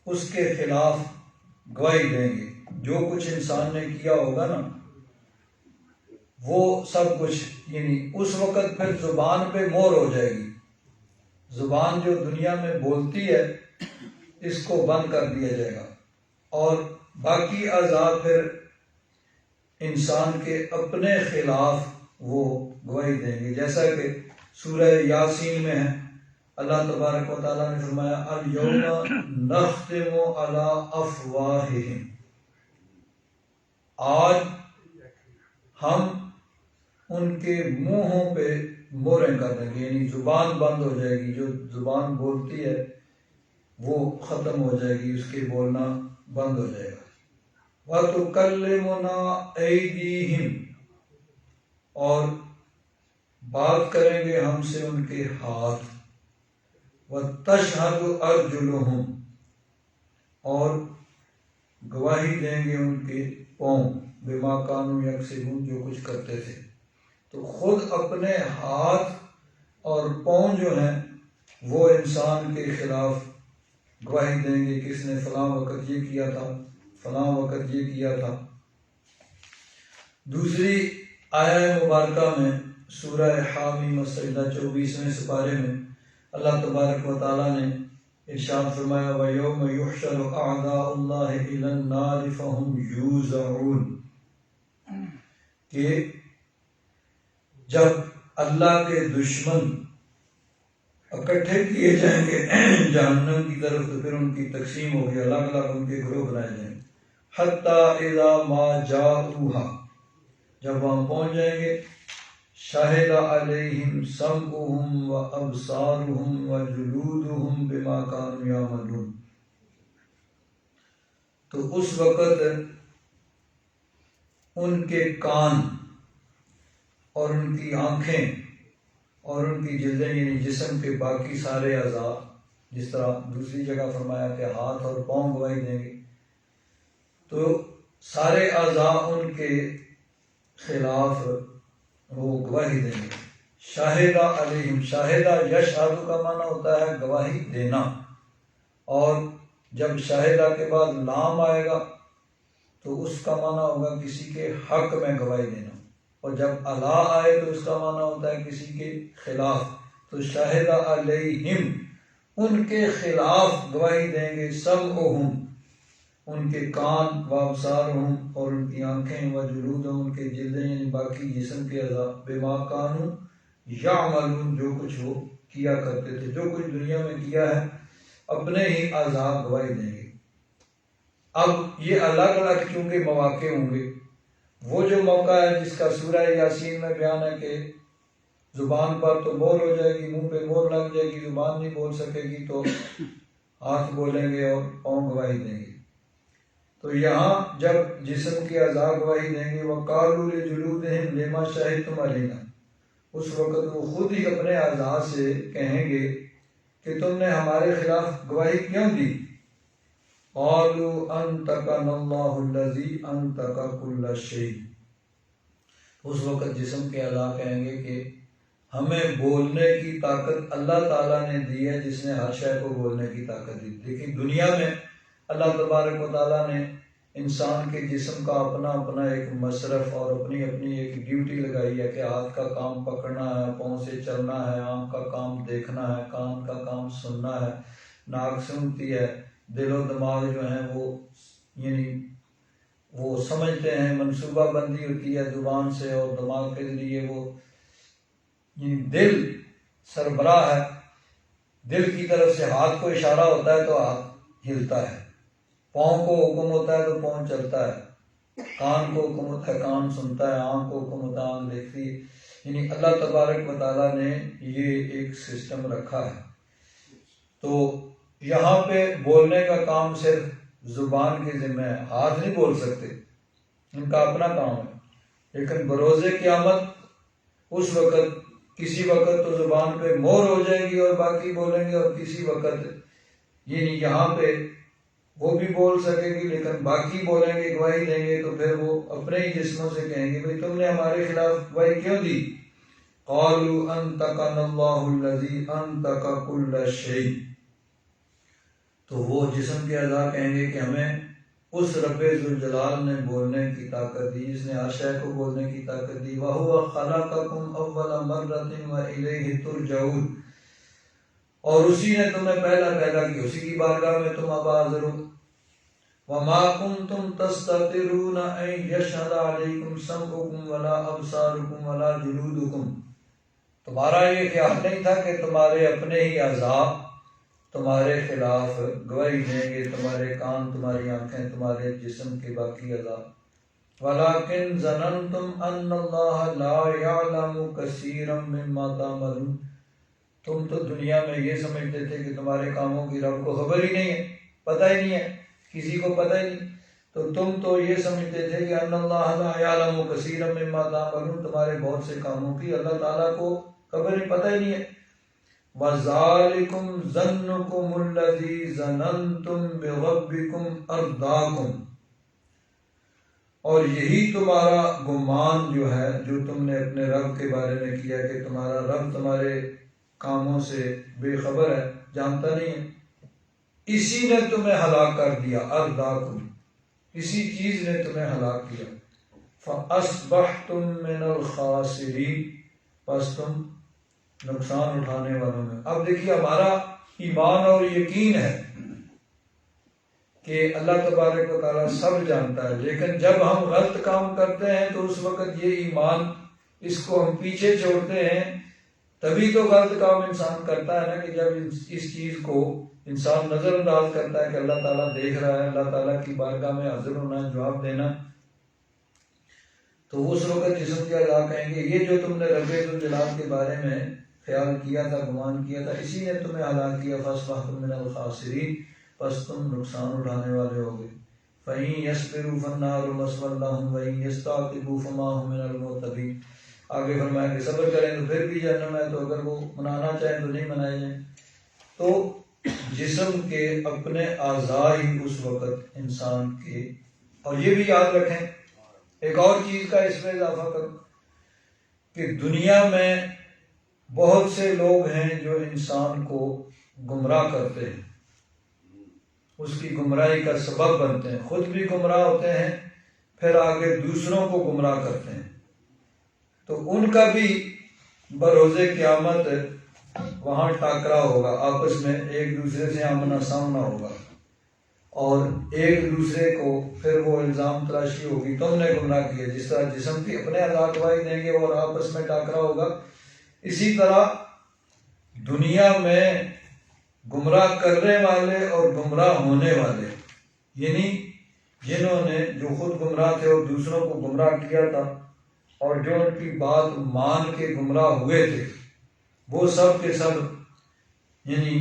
اس کے خلاف گواہی دیں گے. جو کچھ انسان نے کیا ہوگا نا وہ سب کچھ، یعنی اس وقت پھر زبان پہ مہر ہو جائے گی. زبان جو دنیا میں بولتی ہے اس کو بند کر دیا جائے گا، اور باقی اعضاء پھر انسان کے اپنے خلاف وہ گواہی دیں گے. جیسا کہ سورہ یاسین میں ہے، اللہ تبارک و تعالیٰ نے فرمایا الیوم نختم علی افواہہم، آج ہم ان کے منہوں پہ مہریں کر دیں گے، یعنی زبان بند ہو جائے گی. جو زبان بولتی ہے وہ ختم ہو جائے گی، اس کے بولنا بند ہو جائے گا. وَتُكَلِّمُنَا أَيْدِيهِمْ، اور بات کریں گے ہم سے ان کے ہاتھ. وَتَشْهَدُ أَرْجُلُهُمْ، اور گواہی دیں گے ان کے پاؤں. بِمَا كَانُوا يَكْسِبُونَ، جو کچھ کرتے تھے. تو خود اپنے ہاتھ اور پاؤں جو ہیں وہ انسان کے خلاف گواہی دیں گے، کس نے فلاں وقت یہ کیا تھا، فلاں وقت یہ کیا تھا. دوسری آیہ مبارکہ میں سورہ حامیم السجدہ 24ویں سپارے میں اللہ تبارک و تعالیٰ نے ارشاد فرمایا وَيَوْمَ يُحْشَرُ أَعْدَاءُ اللَّهِ إِلَى النَّارِ فَهُمْ يُوزَعُونَ، کہ جب اللہ کے دشمن اکٹھے کیے جائیں گے جہنم کی طرف تو پھر ان کی تقسیم ہوگی، الگ الگ ان کے گروہ بنائے جائیں گے. حَتَّى إِذَا مَا جَاءُوهَا، جب وہاں پہنچ جائیں گے شَهِدَ عَلَيْهِمْ سَمْعُهُمْ وَأَبْصَارُهُمْ وَجُلُودُهُمْ بِمَا كَانُوا يَعْمَلُونَ، تو اس وقت ان کے کان اور ان کی آنکھیں اور ان کی جلدیں، یعنی جسم کے باقی سارے اعضاء، جس طرح دوسری جگہ فرمایا کہ ہاتھ اور پاؤں گواہی دیں گے، تو سارے اعضاء ان کے خلاف وہ گواہی دیں گے. شاہدہ علیہم، شاہدہ یشہد کا معنی ہوتا ہے گواہی دینا، اور جب شاہدہ کے بعد لام آئے گا تو اس کا معنی ہوگا کسی کے حق میں گواہی دینا، اور جب الا آئے تو اس کا معنی ہوتا ہے کسی کے خلاف. تو شاہدہ علیہم، ان کے خلاف گواہی دیں گے، سمعہم، ان کے کان، وابصارہم، اور ان کی آنکھیں، وجلودہم، ان کے جلدیں، یعنی باقی جسم کے اعضاء، بما کانوا یعملون، جو کچھ وہ کیا کرتے تھے، جو کچھ دنیا میں کیا ہے اپنے ہی اعضاء گواہی دیں گے. اب یہ الگ الگ چونکہ مواقع ہوں گے. وہ جو موقع ہے جس کا سورہ یاسین میں بیان ہے کہ زبان پر تو مہر ہو جائے گی، منہ پہ مہر لگ جائے گی، زبان نہیں بول سکے گی، تو ہاتھ بولیں گے اور پاؤں گواہی دیں گے. تو یہاں جب جسم کے اعضاء گواہی دیں گے وَقَالُوا لِجُلُودِهِمْ لِمَا شَهِدتُمْ عَلَيْنَا، اس وقت وہ خود ہی اپنے اعضاء سے کہیں گے کہ تم نے ہمارے خلاف گواہی کیوں دی. قَالُوا أَنْطَقَنَا اللَّهُ الَّذِي أَنْطَقَ كُلَّ شَيْءٍ، اس وقت جسم کے اعضاء کہیں گے کہ ہمیں بولنے کی طاقت اللہ تعالیٰ نے دی ہے، جس نے ہر شے کو بولنے کی طاقت دی. لیکن دنیا میں اللہ تبارک و تعالیٰ نے انسان کے جسم کا اپنا اپنا ایک مصرف اور اپنی اپنی ایک ڈیوٹی لگائی ہے کہ ہاتھ کا کام پکڑنا ہے، پاؤں سے چلنا ہے، آنکھ کا کام دیکھنا ہے، کان کا کام سننا ہے، ناک سنتی ہے، دل و دماغ جو ہیں وہ یعنی وہ سمجھتے ہیں، منصوبہ بندی ہوتی ہے زبان سے اور دماغ کے ذریعے. وہ یعنی دل سربراہ ہے، دل کی طرف سے ہاتھ کو اشارہ ہوتا ہے تو ہاتھ ہلتا ہے، پاؤں کو حکم ہوتا ہے تو پاؤں چلتا ہے، کان کو حکم ہوتا ہے کان سنتا ہے، آنکھ کو حکم ہوتا ہے آنکھ دیکھتی ہے. یعنی اللہ تبارک و تعالیٰ نے یہ ایک سسٹم رکھا ہے. تو یہاں پہ بولنے کا کام صرف زبان کے ذمہ ہے، ہاتھ نہیں بول سکتے، ان کا اپنا کام ہے. لیکن بروز قیامت اس وقت کسی وقت تو زبان پہ مہر ہو جائے گی اور باقی بولیں گے، اور کسی وقت یعنی یہاں پہ وہ بھی بول سکے گی لیکن باقی بولیں گے، گواہی دیں گے، تو پھر وہ اپنے ہی جسموں سے کہیں گے بھئی تم نے ہمارے خلاف گواہی کیوں دی. قالوا انطقنا اللہ الذی انطق کل شیء، تو وہ جسم کے اعضاء کہیں گے کہ ہمیں اس رب ذوالجلال نے بولنے کی طاقت دی، جس نے ہر شے کو بولنے کی طاقت دی۔ وَهُوَ خَلَقَكُمْ أَوَّلَ مَرَّةٍ وَإِلَيْهِ تُرْجَعُونَ، اور اسی نے تمہیں پہلا پیدا کیا، اسی کی بارگاہ میں تم اب حاضر ہو۔ وَمَا كُنْتُمْ تَسْتَطِيعُونَ أَن يَشْهَدَ عَلَيْكُمْ سَمْعُكُمْ وَلَا أَبْصَارُكُمْ وَلَا جُلُودُكُمْ، تمہارا یہ خیال نہیں تھا کہ تمہارے اپنے ہی اعضاء تمہارے خلاف گواہی دیں گے، تمہارے کان، تمہاری آنکھیں، تمہارے جسم کے باقی اعضاء۔ وَلَكِنْ ظَنَنْتُمْ أَنَّ اللَّهَ لَا يَعْلَمُ كَثِيرًا مِّمَّا تَعْمَلُونَ، تم تو دنیا میں یہ سمجھتے تھے کہ تمہارے کاموں کی رب کو خبر ہی نہیں ہے، پتہ ہی نہیں ہے، کسی کو پتہ ہی نہیں، تو تم تو یہ سمجھتے تھے کہ ان اللہ لا یعلم کثیرا مما تعملون، تمہارے بہت سے کاموں کی اللہ تعالیٰ کو خبر ہی پتہ ہی نہیں ہے۔ وَذَلِكُمْ ظَنُّكُمُ الَّذِي ظَنَنْتُمْ بِرَبِّكُمْ أَرْدَاكُمْ، اور یہی تمہارا گمان جو ہے، جو تم نے اپنے رب کے بارے میں کیا کہ تمہارا رب تمہارے کاموں سے بے خبر ہے، جانتا نہیں ہے، اسی نے تمہیں ہلاک کر دیا۔ ارداکم، اسی چیز نے تمہیں ہلاک کیا۔ فَأَصْبَحْتُم مِّنَ الْخَاسِرِينَ، پس تم نقصان اٹھانے والوں میں۔ اب دیکھیے ہمارا ایمان اور یقین ہے کہ اللہ تبارک و تعالیٰ سب جانتا ہے، لیکن جب ہم غلط کام کرتے ہیں تو اس وقت یہ ایمان، اس کو ہم پیچھے چھوڑتے ہیں۔ تبھی تو غلط کام انسان کرتا ہے نا، کہ جب اس چیز کو انسان نظر انداز کرتا ہے کہ اللہ تعالیٰ دیکھ رہا ہے، اللہ تعالیٰ کی بارگاہ میں حاضر ہونا ہے، جواب دینا، تو اس وقت جسم کے اعضاء کہیں گے یہ جو تم نے رب ذوالجلال کے بارے میں خیال کیا تھا، گمان کیا تھا، اسی نے تمہیں ہلاک کیا۔ فَأَصْبَحْتُم مِّنَ الْخَاسِرِينَ، پس تم نقصان اٹھانے والے ہوگے۔ فَإِن يَصْبِرُوا فَالنَّارُ مَثْوًى لَّهُمْ وَإِن يَسْتَعْتِبُوا فَمَا هُم مِّنَ الْمُعْتَبِينَ، آگے فرمایا کہ صبر کریں تو پھر بھی جہنم ہے، تو اگر وہ منانا چاہیں تو نہیں منائے جائیں۔ تو جسم کے اپنے اعضاء ہی اس وقت انسان کے، اور یہ بھی یاد رکھیں، ایک اور چیز کا اس میں اضافہ کروں کہ دنیا میں بہت سے لوگ ہیں جو انسان کو گمراہ کرتے ہیں، اس کی گمراہی کا سبب بنتے ہیں، خود بھی گمراہ ہوتے ہیں، پھر آگے دوسروں کو گمراہ کرتے ہیں۔ تو ان کا بھی بروز قیامت وہاں ٹاکرا ہوگا، آپس میں ایک دوسرے سے آمنا سامنا ہوگا، اور ایک دوسرے کو پھر وہ الزام تراشی ہوگی، تم نے گمراہ کیا۔ جس طرح جسم کی اپنے اعضاء گواہی دیں گے اور آپس میں ٹاکرا ہوگا، اسی طرح دنیا میں گمراہ کرنے والے اور گمراہ ہونے والے، یعنی جنہوں نے، جو خود گمراہ تھے اور دوسروں کو گمراہ کیا تھا، اور جو ان کی بات مان کے گمراہ ہوئے تھے، وہ سب کے سب یعنی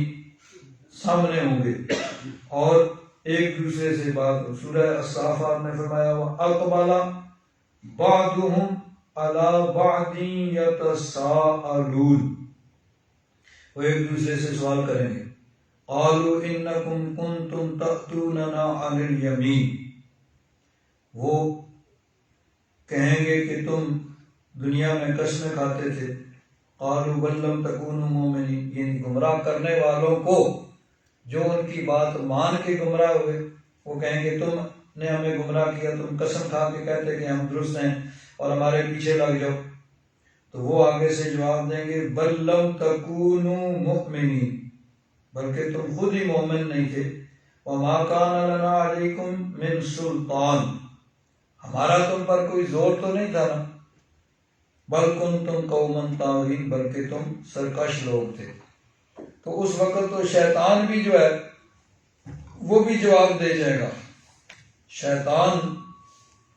سامنے ہوں گے اور ایک دوسرے سے بات۔ سورہ الصافات میں فرمایا ہوا اقبل بعضهم على بعض يتساءلون، وہ ایک دوسرے سے سوال کریں گے۔ قالوا انکم کنتم تأتوننا عن الیمین، وہ کہیں گے کہ تم دنیا میں قسمیں کھاتے تھے۔ قالوا بل لم تکونوا مؤمنین، یعنی گمراہ کرنے والوں کو، جو ان کی بات مان کے گمراہ ہوئے، وہ کہیں گے تم نے ہمیں گمراہ کیا، تم قسم کھا کے کہتے کہ ہم درست ہیں اور ہمارے پیچھے لگ جاؤ۔ تو وہ آگے سے جواب دیں گے بل لم تکونوا مؤمنین، بلکہ تم خود ہی مومن نہیں تھے۔ وما کان لنا علیکم من سلطان، ہمارا تم پر کوئی زور تو نہیں تھا نا۔ بل کنتم قوما طاغین، بلکہ تم سرکش لوگ تھے۔ تو اس وقت تو شیطان بھی جو ہے وہ بھی جواب دے جائے گا۔ شیطان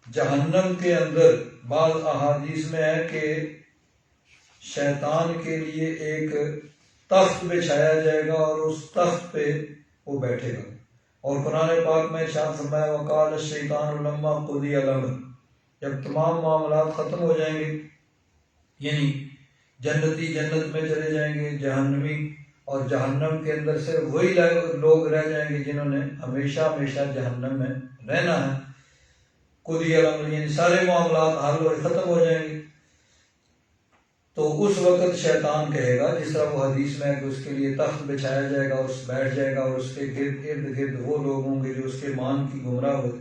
جہنم کے اندر، بعض احادیث میں ہے کہ شیطان کے لیے ایک تخت بچھایا جائے گا اور اس تخت پہ وہ بیٹھے گا، اور قرآن پاک میں ارشاد فرمایا وقال الشیطان لما قضی الامر، جب تمام معاملات ختم ہو جائیں گے، یعنی جنتی جنت میں چلے جائیں گے، جہنمی اور جہنم کے اندر سے وہی لوگ رہ جائیں گے جنہوں نے ہمیشہ ہمیشہ جہنم میں رہنا ہے۔ قضی الامر یعنی سارے معاملات حل و ختم ہو جائیں گے۔ تو اس وقت شیطان کہے گا، جس طرح وہ حدیث میں ہے کہ اس کے لیے تخت بچھایا جائے گا، اس بیٹھ جائے گا اور اس کے ارد گرد وہ لوگ ہوں گے جو اس کے مان کی گمراہ ہوئے،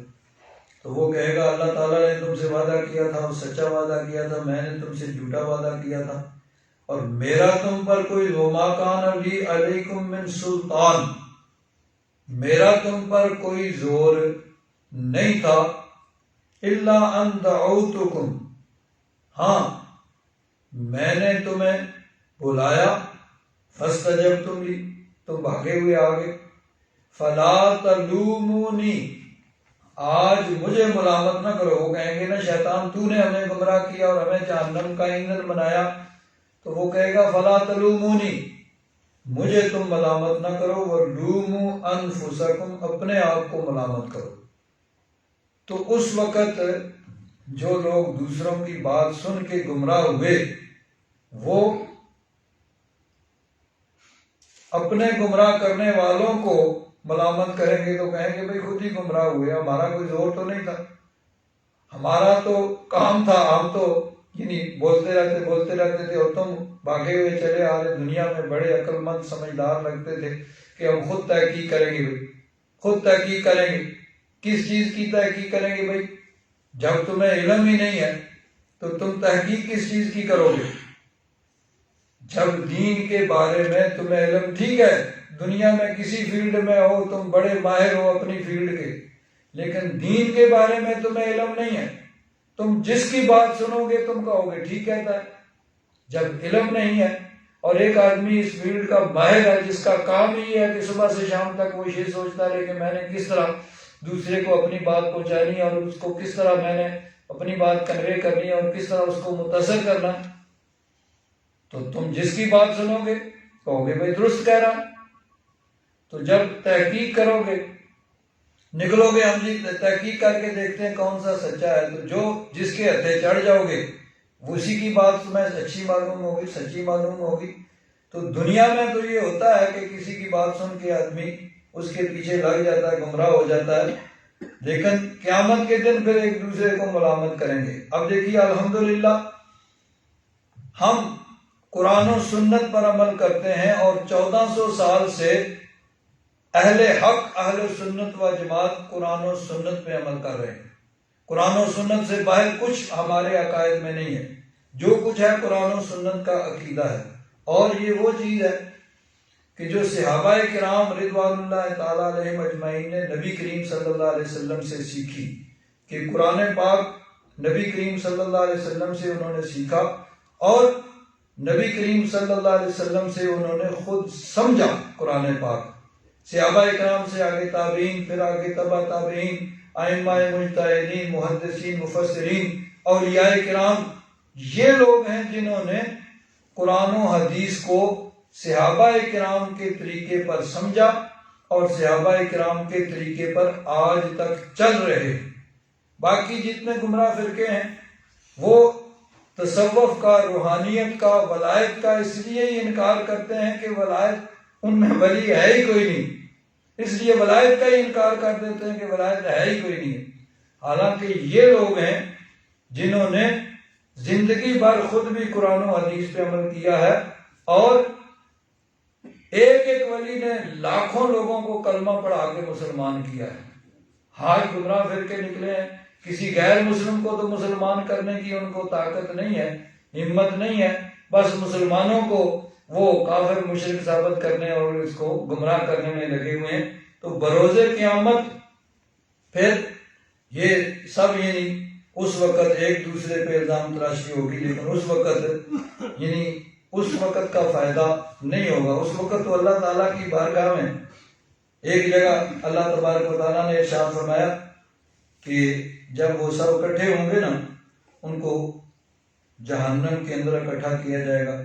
تو وہ کہے گا اللہ تعالیٰ نے تم سے وعدہ کیا تھا اور سچا وعدہ کیا تھا، میں نے تم سے جھوٹا وعدہ کیا تھا، اور میرا تم پر کوئی وما کان لی علیکم من سلطان، میرا تم پر کوئی زور نہیں تھا، الا ان دعوتکم، ہاں میں نے تمہیں بلایا، فاستجبتم لی، تم بھاگے ہوئے آگے، فلا تلومونی، آج مجھے ملامت نہ کرو۔ وہ کہیں گے نا شیطان تو نے ہمیں گمراہ کیا اور ہمیں جہنم کا ایندھن بنایا، تو وہ کہے گا فلا تلومونی، مجھے تم ملامت نہ کرو، ولوموا انفسکم، اپنے آپ کو ملامت کرو۔ تو اس وقت جو لوگ دوسروں کی بات سن کے گمراہ ہوئے، وہ اپنے گمراہ کرنے والوں کو ملامت کریں گے، تو کہیں گے بھئی خود ہی گمراہ ہوئے، ہمارا کوئی زور تو نہیں تھا، ہمارا تو کام تھا، ہم تو بولتے رہتے تھے اور تم بھاگے ہوئے چلے آ رہے، دنیا میں بڑے عقل مند سمجھدار لگتے تھے کہ ہم خود تحقیق کریں گے، بھئی خود تحقیق کریں گے۔ کس چیز کی تحقیق کریں گے بھئی؟ جب تمہیں علم ہی نہیں ہے تو تم تحقیق کس چیز کی کرو گے؟ جب دین کے بارے میں تمہیں علم، ٹھیک ہے دنیا میں کسی فیلڈ میں ہو، تم بڑے ماہر ہو اپنی فیلڈ کے، لیکن دین کے بارے میں تمہیں علم نہیں ہے، تم جس کی بات سنو گے تم کہو گے ٹھیک کہتا ہے۔ جب علم نہیں ہے اور ایک آدمی اس فیلڈ کا ماہر ہے، جس کا کام ہی ہے کہ صبح سے شام تک وہ یہ سوچتا رہے کہ میں نے کس طرح دوسرے کو اپنی بات پہنچانی ہے اور اس کو کس طرح میں نے اپنی بات کنوے کرنی ہے اور کس طرح اس کو متاثر کرنا ہے، تو تم جس کی بات سنو گے کہو گے بھائی درست کہہ رہا۔ تو جب تحقیق کرو گے، نکلو گے ہم جی تحقیق کر کے دیکھتے ہیں کون سا سچا ہے، تو جو جس کے ہتھے چڑھ جاؤ گے اسی کی بات تمہیں اچھی معلوم ہوگی، سچی معلوم ہوگی۔ تو دنیا میں تو یہ ہوتا ہے کہ کسی کی بات سن کے آدمی اس کے پیچھے لگ جاتا ہے، گمراہ ہو جاتا ہے، لیکن قیامت کے دن پھر ایک دوسرے کو ملامت کریں گے۔ اب دیکھیے الحمدللہ ہم قرآن و سنت پر عمل کرتے ہیں اور 1400 سال سے اہل حق، اہل سنت و جماعت قرآن و سنت پہ عمل کر رہے ہیں۔ قرآن و سنت سے باہر کچھ ہمارے عقائد میں نہیں ہے، جو کچھ ہے قرآن و سنت کا عقیدہ ہے، اور یہ وہ چیز ہے کہ جو صحابہ کرام رضوان اللہ تعالیٰ علیہم اجمعین نے نبی کریم صلی اللہ علیہ وسلم سے سیکھی، کہ قرآن پاک نبی کریم صلی اللہ علیہ وسلم سے انہوں نے سیکھا اور نبی کریم صلی اللہ علیہ وسلم سے انہوں نے خود سمجھا قرآن پاک۔ صحابہ کرام سے آگے تابعین، پھر آگے تبع تابعین، ائمہ مجتہدین، محدثین، مفسرین، اولیاء کرام، یہ لوگ ہیں جنہوں نے قرآن و حدیث کو صحابہ کرام کے طریقے پر سمجھا اور صحابہ کرام کے طریقے پر آج تک چل رہے۔ باقی جتنے گمراہ فرقے ہیں وہ تصوف کا، روحانیت کا، ولایت کا اس لیے ہی انکار کرتے ہیں کہ ولایت ان میں ولی ہے ہی کوئی نہیں، اس لیے ولایت کا ہی انکار کر دیتے ہیں کہ ولایت ہے ہی کوئی نہیں۔ حالانکہ یہ لوگ ہیں جنہوں نے زندگی بھر خود بھی قرآن و حدیث پہ عمل کیا ہے، اور ایک ایک ولی نے لاکھوں لوگوں کو کلمہ پڑھا کے مسلمان کیا ہے۔ آج گمراہ فرقے نکلے ہیں، کسی غیر مسلم کو تو مسلمان کرنے کی ان کو طاقت نہیں ہے، ہمت نہیں ہے، بس مسلمانوں کو وہ کافر مشرک ثابت کرنے اور اس کو گمراہ کرنے میں لگے ہوئے ہیں۔ تو بروز قیامت پھر یہ سب اس وقت ایک دوسرے پہ الزام تراشی ہوگی، لیکن اس وقت کا فائدہ نہیں ہوگا۔ اس وقت تو اللہ تعالیٰ کی بارگاہ میں ایک جگہ اللہ تبارک و تعالیٰ نے ارشاد فرمایا کہ جب وہ سب اکٹھے ہوں گے نا، ان کو جہنم کے اندر اکٹھا کیا جائے گا،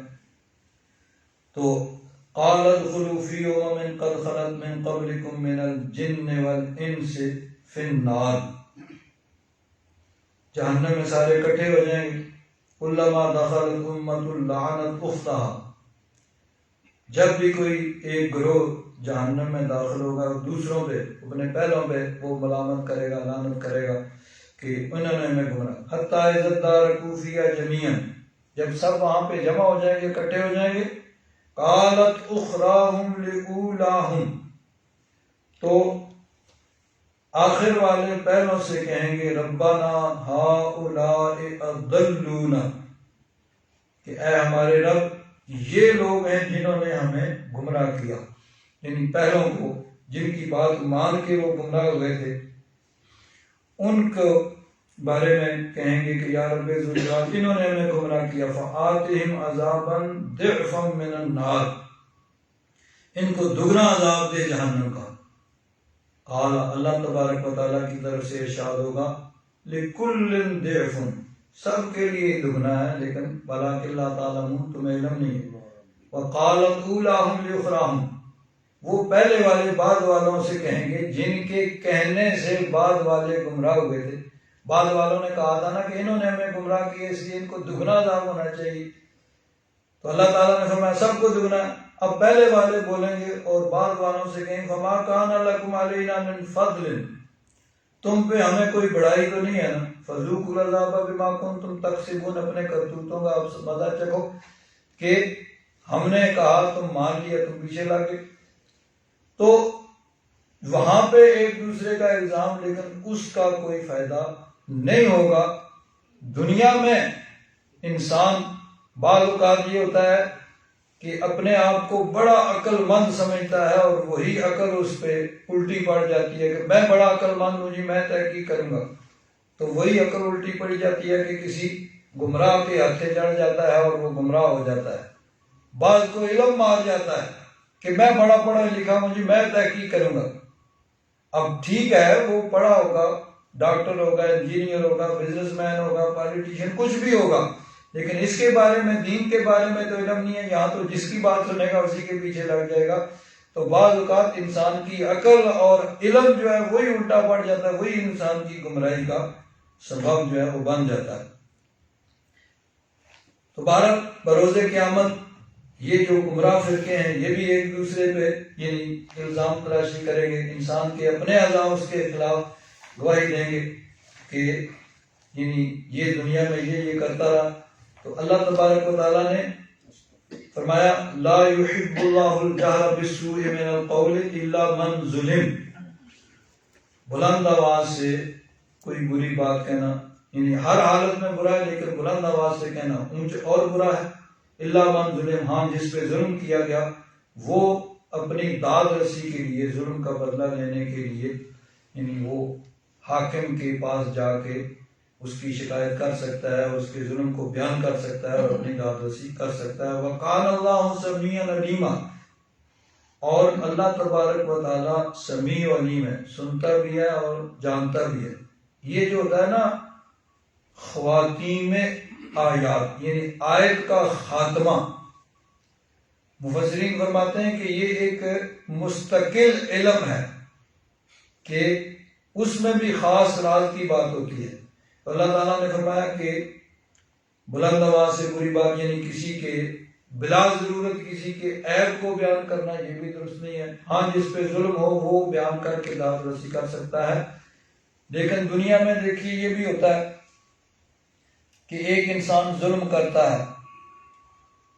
تو قال ادخلوا فی امم قد خلت من قبلکم من الجن والانس فی النار، جہنم میں سارے اکٹھے ہو جائیں گے، کلما دخلت امۃ لعنت اختہا، جب بھی کوئی ایک گروہ جہنم میں داخل ہوگا دوسروں پہ، اپنے پہلوں پہ وہ ملامت کرے گا، لعنت کرے گا کہ انہوں نے ہمیں گمراہ، حتی اذا ادارکوا فیہا جمیعا، جب سب وہاں پہ جمع ہو جائیں گے، اکٹھے ہو جائیں گے، قالت اخراہم لأولاہم، تو آخر والے پہلوں سے کہیں گے ربنا ہؤلاء اضلونا، کہ اے ہمارے رب یہ لوگ ہیں جنہوں نے ہمیں گمراہ کیا، یعنی پہلوں کو جن کی بات مان کے وہ گمراہ ہوئے تھے، ان کو بارے میں کہیں گے کہ یا رب ذوالجلال جنہوں نے ہمیں گمراہ کیا فآتہم عذابا ضعفا من النار، ان کو دگنا عذاب دے جہنم کا۔ قال اللہ تبارک و تعالیٰ کی طرف سے ارشاد ہوگا لکل ضعف، سب کے لیے دگنا ہے، لیکن ولکن لا تعلمون، تمہیں علم نہیں ہے۔ وقالت اولاہم لاخراہم، وہ پہلے والے بعد والوں سے کہیں گے جن کے کہنے سے بعد والے گمراہ ہوئے تھے۔ بعد والوں نے کہا تھا نا کہ انہوں نے ہمیں گمراہ کیا اس لیے ان کو دگنا عذاب ہونا چاہیے، تو اللہ تعالیٰ نے فرمایا سب کو دگنا ہے۔ اب پہلے والے بولیں گے اور بعد والوں سے کہیں فما کان لکم علینا من فضل، تم پہ ہمیں کوئی بڑائی تو نہیں ہے نا، فذوقوا العذاب بما کنتم تکسبون، اپنے کرتوتوں کا آپ مزہ چکھو کہ ہم نے کہا تم مان لیا، تم پیچھے لگے۔ تو وہاں پہ ایک دوسرے کا الزام، لیکن اس کا کوئی فائدہ نہیں ہوگا۔ دنیا میں انسان بعض اوقات یہ ہوتا ہے کہ اپنے آپ کو بڑا عقل مند سمجھتا ہے اور وہی عقل اس پہ الٹی پڑ جاتی ہے کہ میں بڑا عقل مند ہوں جی، میں تحقیق کروں گا، تو وہی عقل الٹی پڑی جاتی ہے کہ کسی گمراہ کے ہاتھے چڑھ جاتا ہے اور وہ گمراہ ہو جاتا ہے۔ بعض کو علم مار جاتا ہے کہ میں بڑا پڑھا لکھا ہوں جی، میں تحقیق کروں گا۔ اب ٹھیک ہے وہ پڑھا ہوگا، ڈاکٹر ہوگا، انجینئر ہوگا، بزنس مین ہوگا، پالیٹیشین، کچھ بھی ہوگا، لیکن اس کے بارے میں، دین کے بارے میں تو علم نہیں ہے۔ یہاں تو جس کی بات سنے گا اسی کے پیچھے لگ جائے گا۔ تو بعض اوقات انسان کی عقل اور علم جو ہے وہی الٹا پڑ جاتا ہے، وہی انسان کی گمراہی کا سبب جو ہے وہ بن جاتا ہے۔ تو بہرحال بروز قیامت یہ جو گمراہ فرقے ہیں یہ بھی ایک دوسرے پہ یعنی الزام تراشی کریں گے، انسان کے اپنے اعضاء اس کے خلاف گواہی دیں گے کہ یعنی یہ دنیا میں یہ کرتا رہا۔ تو اللہ تبارک و تعالیٰ نے فرمایا لا يحب اللہ الجہر بالسوء من القول الا من ظلم، بلند آواز سے کوئی بری بات کہنا، یعنی ہر حالت میں برا ہے لیکن بلند آواز سے کہنا اونچ اور برا ہے، الا من ظلم، ہاں جس پہ ظلم کیا گیا وہ اپنی داد رسی کے لیے، ظلم کا بدلہ لینے کے لیے، یعنی وہ حاکم کے پاس جا کے اس کی شکایت کر سکتا ہے، اس کے ظلم کو بیان کر سکتا ہے اور اپنی داد رسی کر سکتا ہے۔ وَقَانَ اللَّهُ سَمِيعًا عَلِيمًا، اور اللہ تبارک و تعالیٰ سمیع و علیم ہے، سنتا بھی ہے اور جانتا بھی ہے۔ یہ جو ہوتا ہے نا خواتین آیات، یعنی آیت کا خاتمہ، مفسرین فرماتے ہیں کہ یہ ایک مستقل علم ہے کہ اس میں بھی خاص راز کی بات ہوتی ہے۔ تو اللہ تعالیٰ نے فرمایا کہ بلند آواز سے بری بات، یعنی کسی کے بلا ضرورت کسی کے عیب کو بیان کرنا یہ بھی درست نہیں ہے۔ ہاں جس پہ ظلم ہو وہ بیان کر کے داد رسی کر سکتا ہے، لیکن دنیا میں دیکھیے یہ بھی ہوتا ہے کہ ایک انسان ظلم کرتا ہے،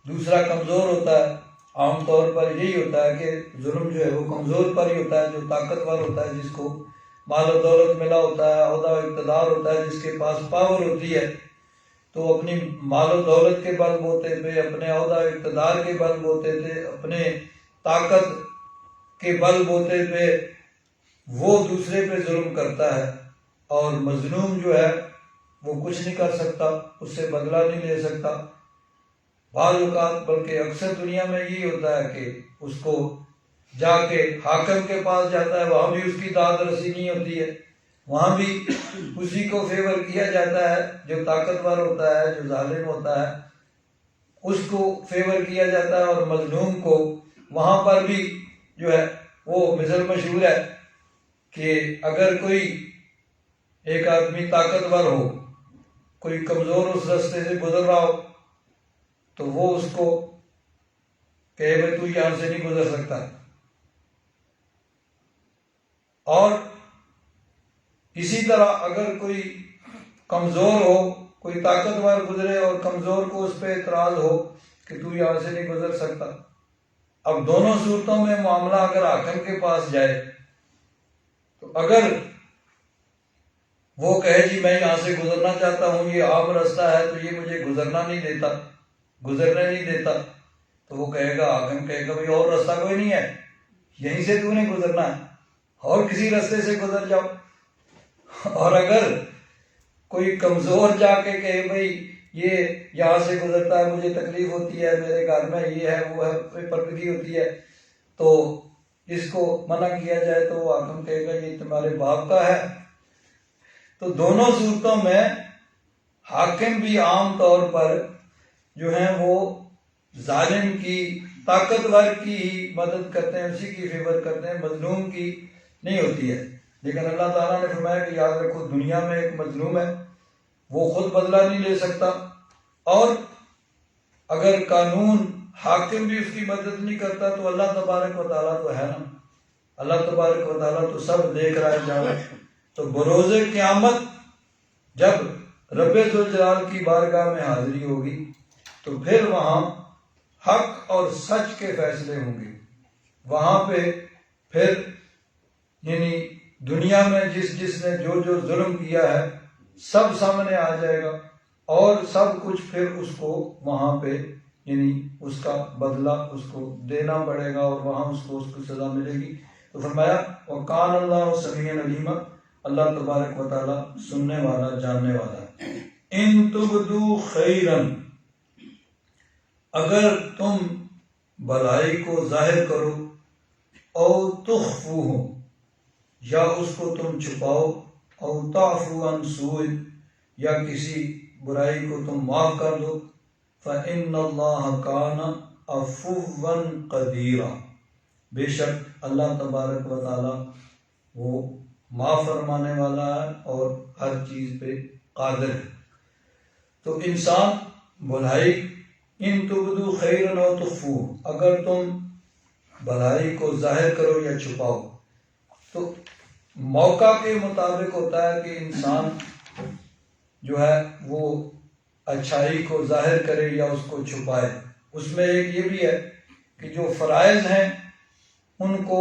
دوسرا کمزور ہوتا ہے۔ عام طور پر یہی ہوتا ہے کہ ظلم جو ہے وہ کمزور پر ہی ہوتا ہے، جو طاقتور ہوتا ہے، جس کو مال و دولت ملا ہوتا ہے، عہدہ و اقتدار ہوتا ہے، جس کے پاس پاور ہوتی ہے، تو اپنی مال و دولت کے بل بوتے پہ، اپنے عہدہ و اقتدار کے بل بوتے پہ، اپنے طاقت کے بل بوتے پہ وہ دوسرے پہ ظلم کرتا ہے، اور مظلوم جو ہے وہ کچھ نہیں کر سکتا، اس سے بدلہ نہیں لے سکتا۔ بعض اوقات بلکہ اکثر دنیا میں یہی ہوتا ہے کہ اس کو جا کے حاکم کے پاس جاتا ہے، وہاں بھی اس کی داد رسی نہیں ہوتی ہے، وہاں بھی اسی کو فیور کیا جاتا ہے، جو طاقتور ہوتا ہے، جو ظالم ہوتا ہے اس کو فیور کیا جاتا ہے، اور مظلوم کو وہاں پر بھی جو ہے وہ مثل مشہور ہے کہ اگر کوئی ایک آدمی طاقتور ہو، کوئی کمزور اس راستے سے گزر رہا ہو تو وہ اس کو کہے بھائی تو یہاں سے نہیں گزر سکتا، اور اسی طرح اگر کوئی کمزور ہو کوئی طاقتور گزرے اور کمزور کو اس پہ اعتراض ہو کہ تو یہاں سے نہیں گزر سکتا۔ اب دونوں صورتوں میں معاملہ اگر حاکم کے پاس جائے تو اگر وہ کہے جی میں یہاں سے گزرنا چاہتا ہوں، یہ عام راستہ ہے تو یہ مجھے گزرنے نہیں دیتا، تو وہ کہے گا، حاکم کہے گا بھائی اور راستہ کوئی نہیں ہے، یہیں سے تو نہیں گزرنا ہے، اور کسی راستے سے گزر جاؤ۔ اور اگر کوئی کمزور جا کے کہے بھائی یہ یہاں سے گزرتا ہے، مجھے تکلیف ہوتی ہے، میرے گھر میں یہ ہے وہ ہے، پردگی ہوتی ہے، تو اس کو منع کیا جائے تو وہ حاکم کہے گا یہ تمہارے باپ کا ہے۔ تو دونوں صورتوں میں حاکم بھی عام طور پر جو ہیں وہ ظالم کی، طاقتور کی ہی مدد کرتے ہیں، اسی کی فیور کرتے ہیں، مظلوم کی نہیں ہوتی ہے۔ لیکن اللہ تعالیٰ نے فرمایا کہ یاد رکھو دنیا میں ایک مظلوم ہے، وہ خود بدلہ نہیں لے سکتا، اور اگر قانون حاکم بھی اس کی مدد نہیں کرتا تو اللہ تبارک و تعالیٰ تو ہے نا، اللہ تبارک و تعالیٰ تو سب دیکھ رہا ہے جانا۔ تو بروز قیامت جب رب ذوالجلال کی بارگاہ میں حاضری ہوگی تو پھر وہاں حق اور سچ کے فیصلے ہوں گے۔ وہاں پہ پھر یعنی دنیا میں جس نے جو ظلم کیا ہے سب سامنے آ جائے گا، اور سب کچھ پھر اس کو وہاں پہ یعنی اس کا بدلہ اس کو دینا پڑے گا، اور وہاں اس کو سزا ملے گی۔ تو فرمایا وَقَانَ اللَّهُ سَمِيعًا عَلِيمًا، اللہ تبارک و تعالیٰ سننے والا جاننے والا۔ ان تبدو خیرن، اگر تم بھلائی کو ظاہر کرو، او تخفوہ، یا اس کو تم چھپاؤ، او تعفو عن سوء، یا کسی برائی کو تم معاف کر دو، فإن اللہ کان عفوا قدیرا، بے شک اللہ تبارک و تعالی وہ معاف فرمانے والا ہے اور ہر چیز پہ قادر ہے۔ تو انسان بھلائی، ان تبدو خیرا او تخفو، اگر تم بھلائی کو ظاہر کرو یا چھپاؤ، تو موقع کے مطابق ہوتا ہے کہ انسان جو ہے وہ اچھائی کو ظاہر کرے یا اس کو چھپائے۔ اس میں ایک یہ بھی ہے کہ جو فرائض ہیں ان کو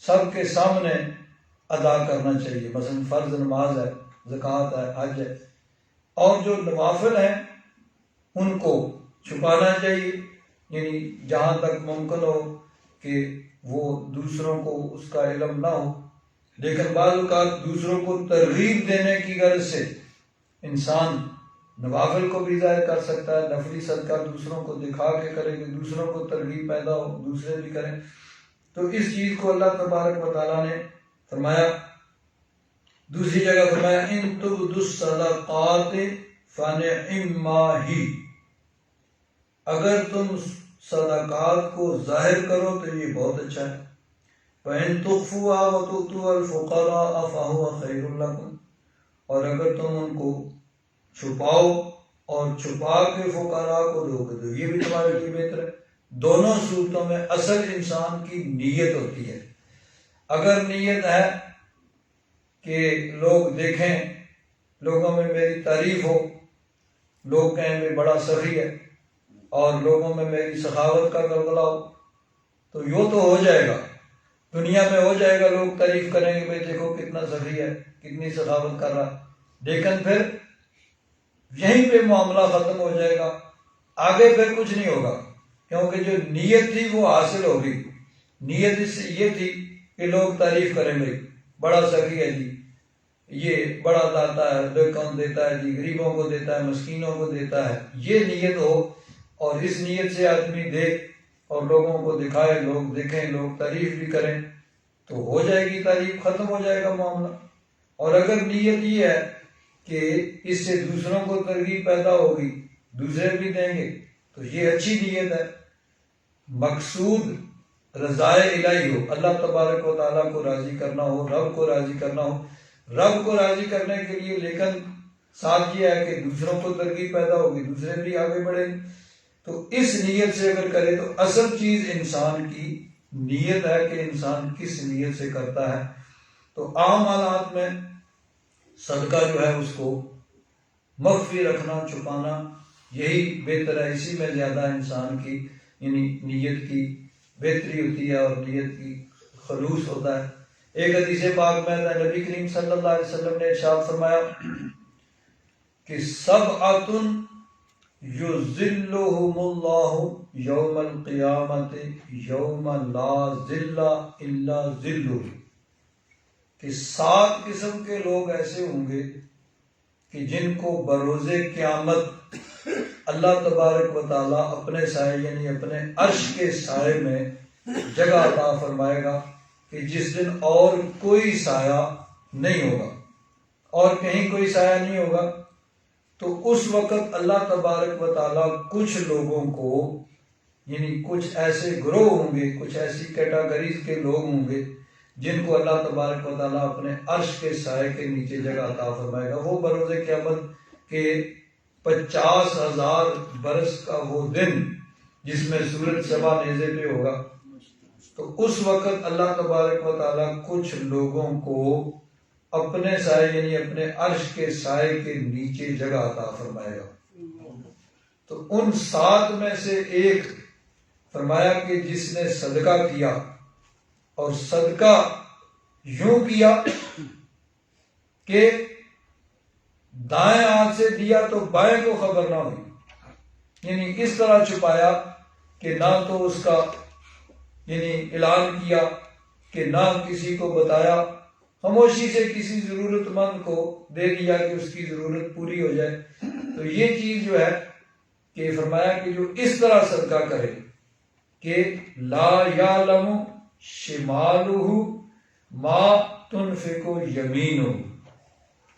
سب کے سامنے ادا کرنا چاہیے، مثلا فرض نماز ہے، زکوٰۃ ہے، حج ہے، اور جو نوافل ہیں ان کو چھپانا چاہیے، یعنی جہاں تک ممکن ہو کہ وہ دوسروں کو اس کا علم نہ ہو۔ لیکن بعض اوقات دوسروں کو ترغیب دینے کی غرض سے انسان نوافل کو بھی ظاہر کر سکتا ہے، نفلی صدقہ دوسروں کو دکھا کے کرے کہ دوسروں کو ترغیب پیدا ہو، دوسرے بھی کریں۔ تو اس چیز کو اللہ تبارک و تعالیٰ نے فرمایا، دوسری جگہ فرمایا ان تبدوا الصدقات فنعما ہی، اگر تم صدقات کو ظاہر کرو تو یہ بہت اچھا ہے۔ وَإِن تُخْفُوهَا وَتُؤْتُوهَا الْفُقَرَاءَ فَهُوَ خَيْرٌ لَكُمْ، اور اگر تم ان کو چھپاؤ اور چھپا کے فقراء کو دو تو یہ بھی تمہارے لیے بہتر ہے۔ دونوں صورتوں میں اصل انسان کی نیت ہوتی ہے۔ اگر نیت ہے کہ لوگ دیکھیں، لوگوں میں میری تعریف ہو، لوگ کہیں میں بڑا سخی ہے، اور لوگوں میں میری سخاوت کا غلغلہ ہو، تو یوں تو ہو جائے گا، دنیا میں ہو جائے گا، لوگ تعریف کریں گے بھائی دیکھو کتنا سخی ہے، کتنی سخاوت کر رہا، لیکن پھر یہیں پہ معاملہ ختم ہو جائے گا، آگے پھر کچھ نہیں ہوگا، کیونکہ جو نیت تھی وہ حاصل ہوگی۔ نیت اس سے یہ تھی کہ لوگ تعریف کریں بھائی بڑا سخی ہے جی، یہ بڑا داتا ہے، لوگوں دیتا ہے جی، غریبوں کو دیتا ہے، مسکینوں کو دیتا ہے، یہ نیت ہو، اور اس نیت سے آدمی دے اور لوگوں کو دکھائے، لوگ دیکھیں، لوگ تعریف بھی کریں، تو ہو جائے گی تعریف، ختم ہو جائے گا معاملہ۔ اور اگر نیت یہ ہے کہ اس سے دوسروں کو ترغیب پیدا ہوگی، دوسرے بھی دیں گے، تو یہ اچھی نیت ہے۔ مقصود رضائے الہی ہو، اللہ تبارک و تعالیٰ کو راضی کرنا ہو، رب کو راضی کرنا ہو، رب کو راضی کرنے کے لیے لیکن ساتھ یہ ہے کہ دوسروں کو ترغیب پیدا ہوگی، دوسرے بھی آگے بڑھیں، تو اس نیت سے اگر کرے تو اصل چیز انسان کی نیت ہے کہ انسان کس نیت سے کرتا ہے۔ تو عام حالات میں صدقہ جو ہے اس کو مخفی رکھنا، چھپانا، یہی بہتر ہے، اسی میں زیادہ انسان کی یعنی نیت کی بہتری ہوتی ہے اور نیت کی خلوص ہوتا ہے۔ ایک حدیث پاک میں نبی کریم صلی اللہ علیہ وسلم نے ارشاد فرمایا کہ سبعۃ یظلھم اللہ یوم القیامۃ یوم لا ظل الا ظلہ، کہ 7 قسم کے لوگ ایسے ہوں گے کہ جن کو بروز قیامت اللہ تبارک و تعالیٰ اپنے سائے یعنی اپنے عرش کے سائے میں جگہ عطا فرمائے گا کہ جس دن اور کوئی سایہ نہیں ہوگا، اور کہیں کوئی سایہ نہیں ہوگا۔ تو اس وقت اللہ تبارک و تعالیٰ کچھ لوگوں کو یعنی کچھ ایسے گروہ ہوں گے، کچھ ایسی کیٹاگریز کے لوگ ہوں گے جن کو اللہ تبارک و تعالیٰ اپنے عرش کے سائے کے نیچے جگہ عطا فرمائے گا۔ وہ بروز قیامت کے 50,000 برس کا وہ دن جس میں سورج سبا نیزے پہ ہوگا، تو اس وقت اللہ تبارک و تعالیٰ کچھ لوگوں کو اپنے سائے یعنی اپنے عرش کے سائے کے نیچے جگہ عطا فرمائے گا۔ تو ان 7 میں سے ایک فرمایا کہ جس نے صدقہ کیا، اور صدقہ یوں کیا کہ دائیں ہاتھ سے دیا تو بائیں کو خبر نہ ہوئی، یعنی اس طرح چھپایا کہ نہ تو اس کا یعنی اعلان کیا کہ نہ کسی کو بتایا، خاموشی سے کسی ضرورت مند کو دے دیا کہ اس کی ضرورت پوری ہو جائے۔ تو یہ چیز جو ہے کہ فرمایا کہ جو اس طرح صدقہ کرے کہ لا یعلم شمالہ ما تنفق یمینہ،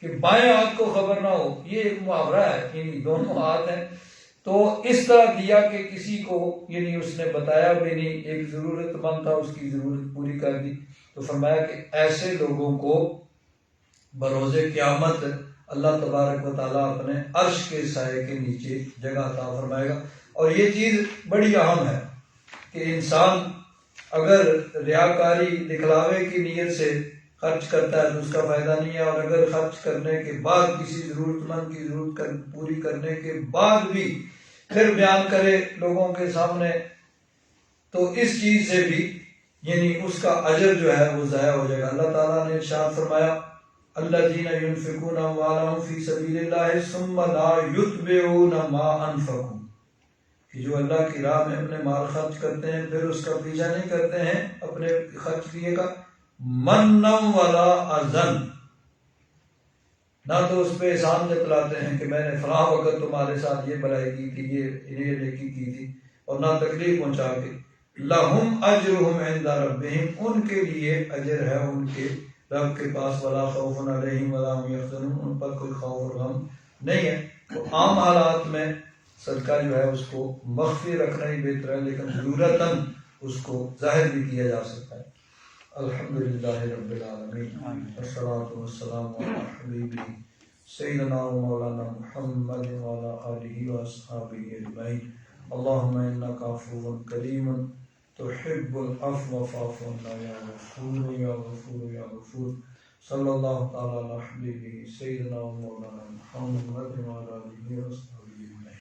کہ بائیں ہاتھ کو خبر نہ ہو، یہ ایک محاورہ ہے، یعنی دونوں ہاتھ ہیں، تو اس طرح دیا کہ کسی کو یعنی اس نے بتایا بھی نہیں، ایک ضرورت مند تھا اس کی ضرورت پوری کر دی۔ تو فرمایا کہ ایسے لوگوں کو بروز قیامت اللہ تبارک و تعالیٰ اپنے عرش کے سائے کے نیچے جگہ عطا فرمائے گا۔ اور یہ چیز بڑی اہم ہے کہ انسان اگر ریاکاری دکھلاوے کی نیت سے خرچ کرتا ہے تو اس کا فائدہ نہیں ہے، اور اگر خرچ کرنے کے بعد کسی ضرورت مند کی ضرورت پوری کرنے کے بعد بھی پھر بیان کرے لوگوں کے سامنے، تو اس چیز سے بھی یعنی اس کا اجر جو ہے وہ ضائع ہو جائے گا۔ اللہ تعالیٰ نے ارشاد فرمایا الذین ينفقون اموالهم فی سبیل اللہ ثم لا یتبعون ما انفقوا، کہ جو اللہ کی راہ میں اپنے مال خرچ کرتے ہیں پھر اس کا پیچھا نہیں کرتے ہیں اپنے خرچ کیے کا، منم ولا اذن، نہ تو اس پہ احسان جتلاتے ہیں کہ میں نے فلاں وقت تمہارے ساتھ یہ بھلائی کی تھی، یہ نیکی کی تھی، اور نہ تکلیف پہنچا کے، لہم اجرہم عند ربہم، ان کے لیے اجر ہے ان کے رب کے پاس، ولا خوف علیہم ولا هم یحزنون، ان پر کوئی خوف اور غم نہیں ہے۔ تو عام حالات میں صدقہ جو ہے اس کو مخفی رکھنا ہی بہتر ہے، لیکن ضرورتاً اس کو ظاہر بھی کیا جا سکتا ہے۔ الحمدللہ رب العالمین، والصلاۃ والسلام علی حبیبہ سیدنا و مولانا محمد وعلی آلہ واصحابہ اجمعین۔ اللہم انک عفو کریم تحب العفو فاعف عنا یا غفور یا غفور یا غفور۔ صلی اللہ تعالی علی حبیبہ سیدنا و مولانا محمد وعلی آلہ واصحابہ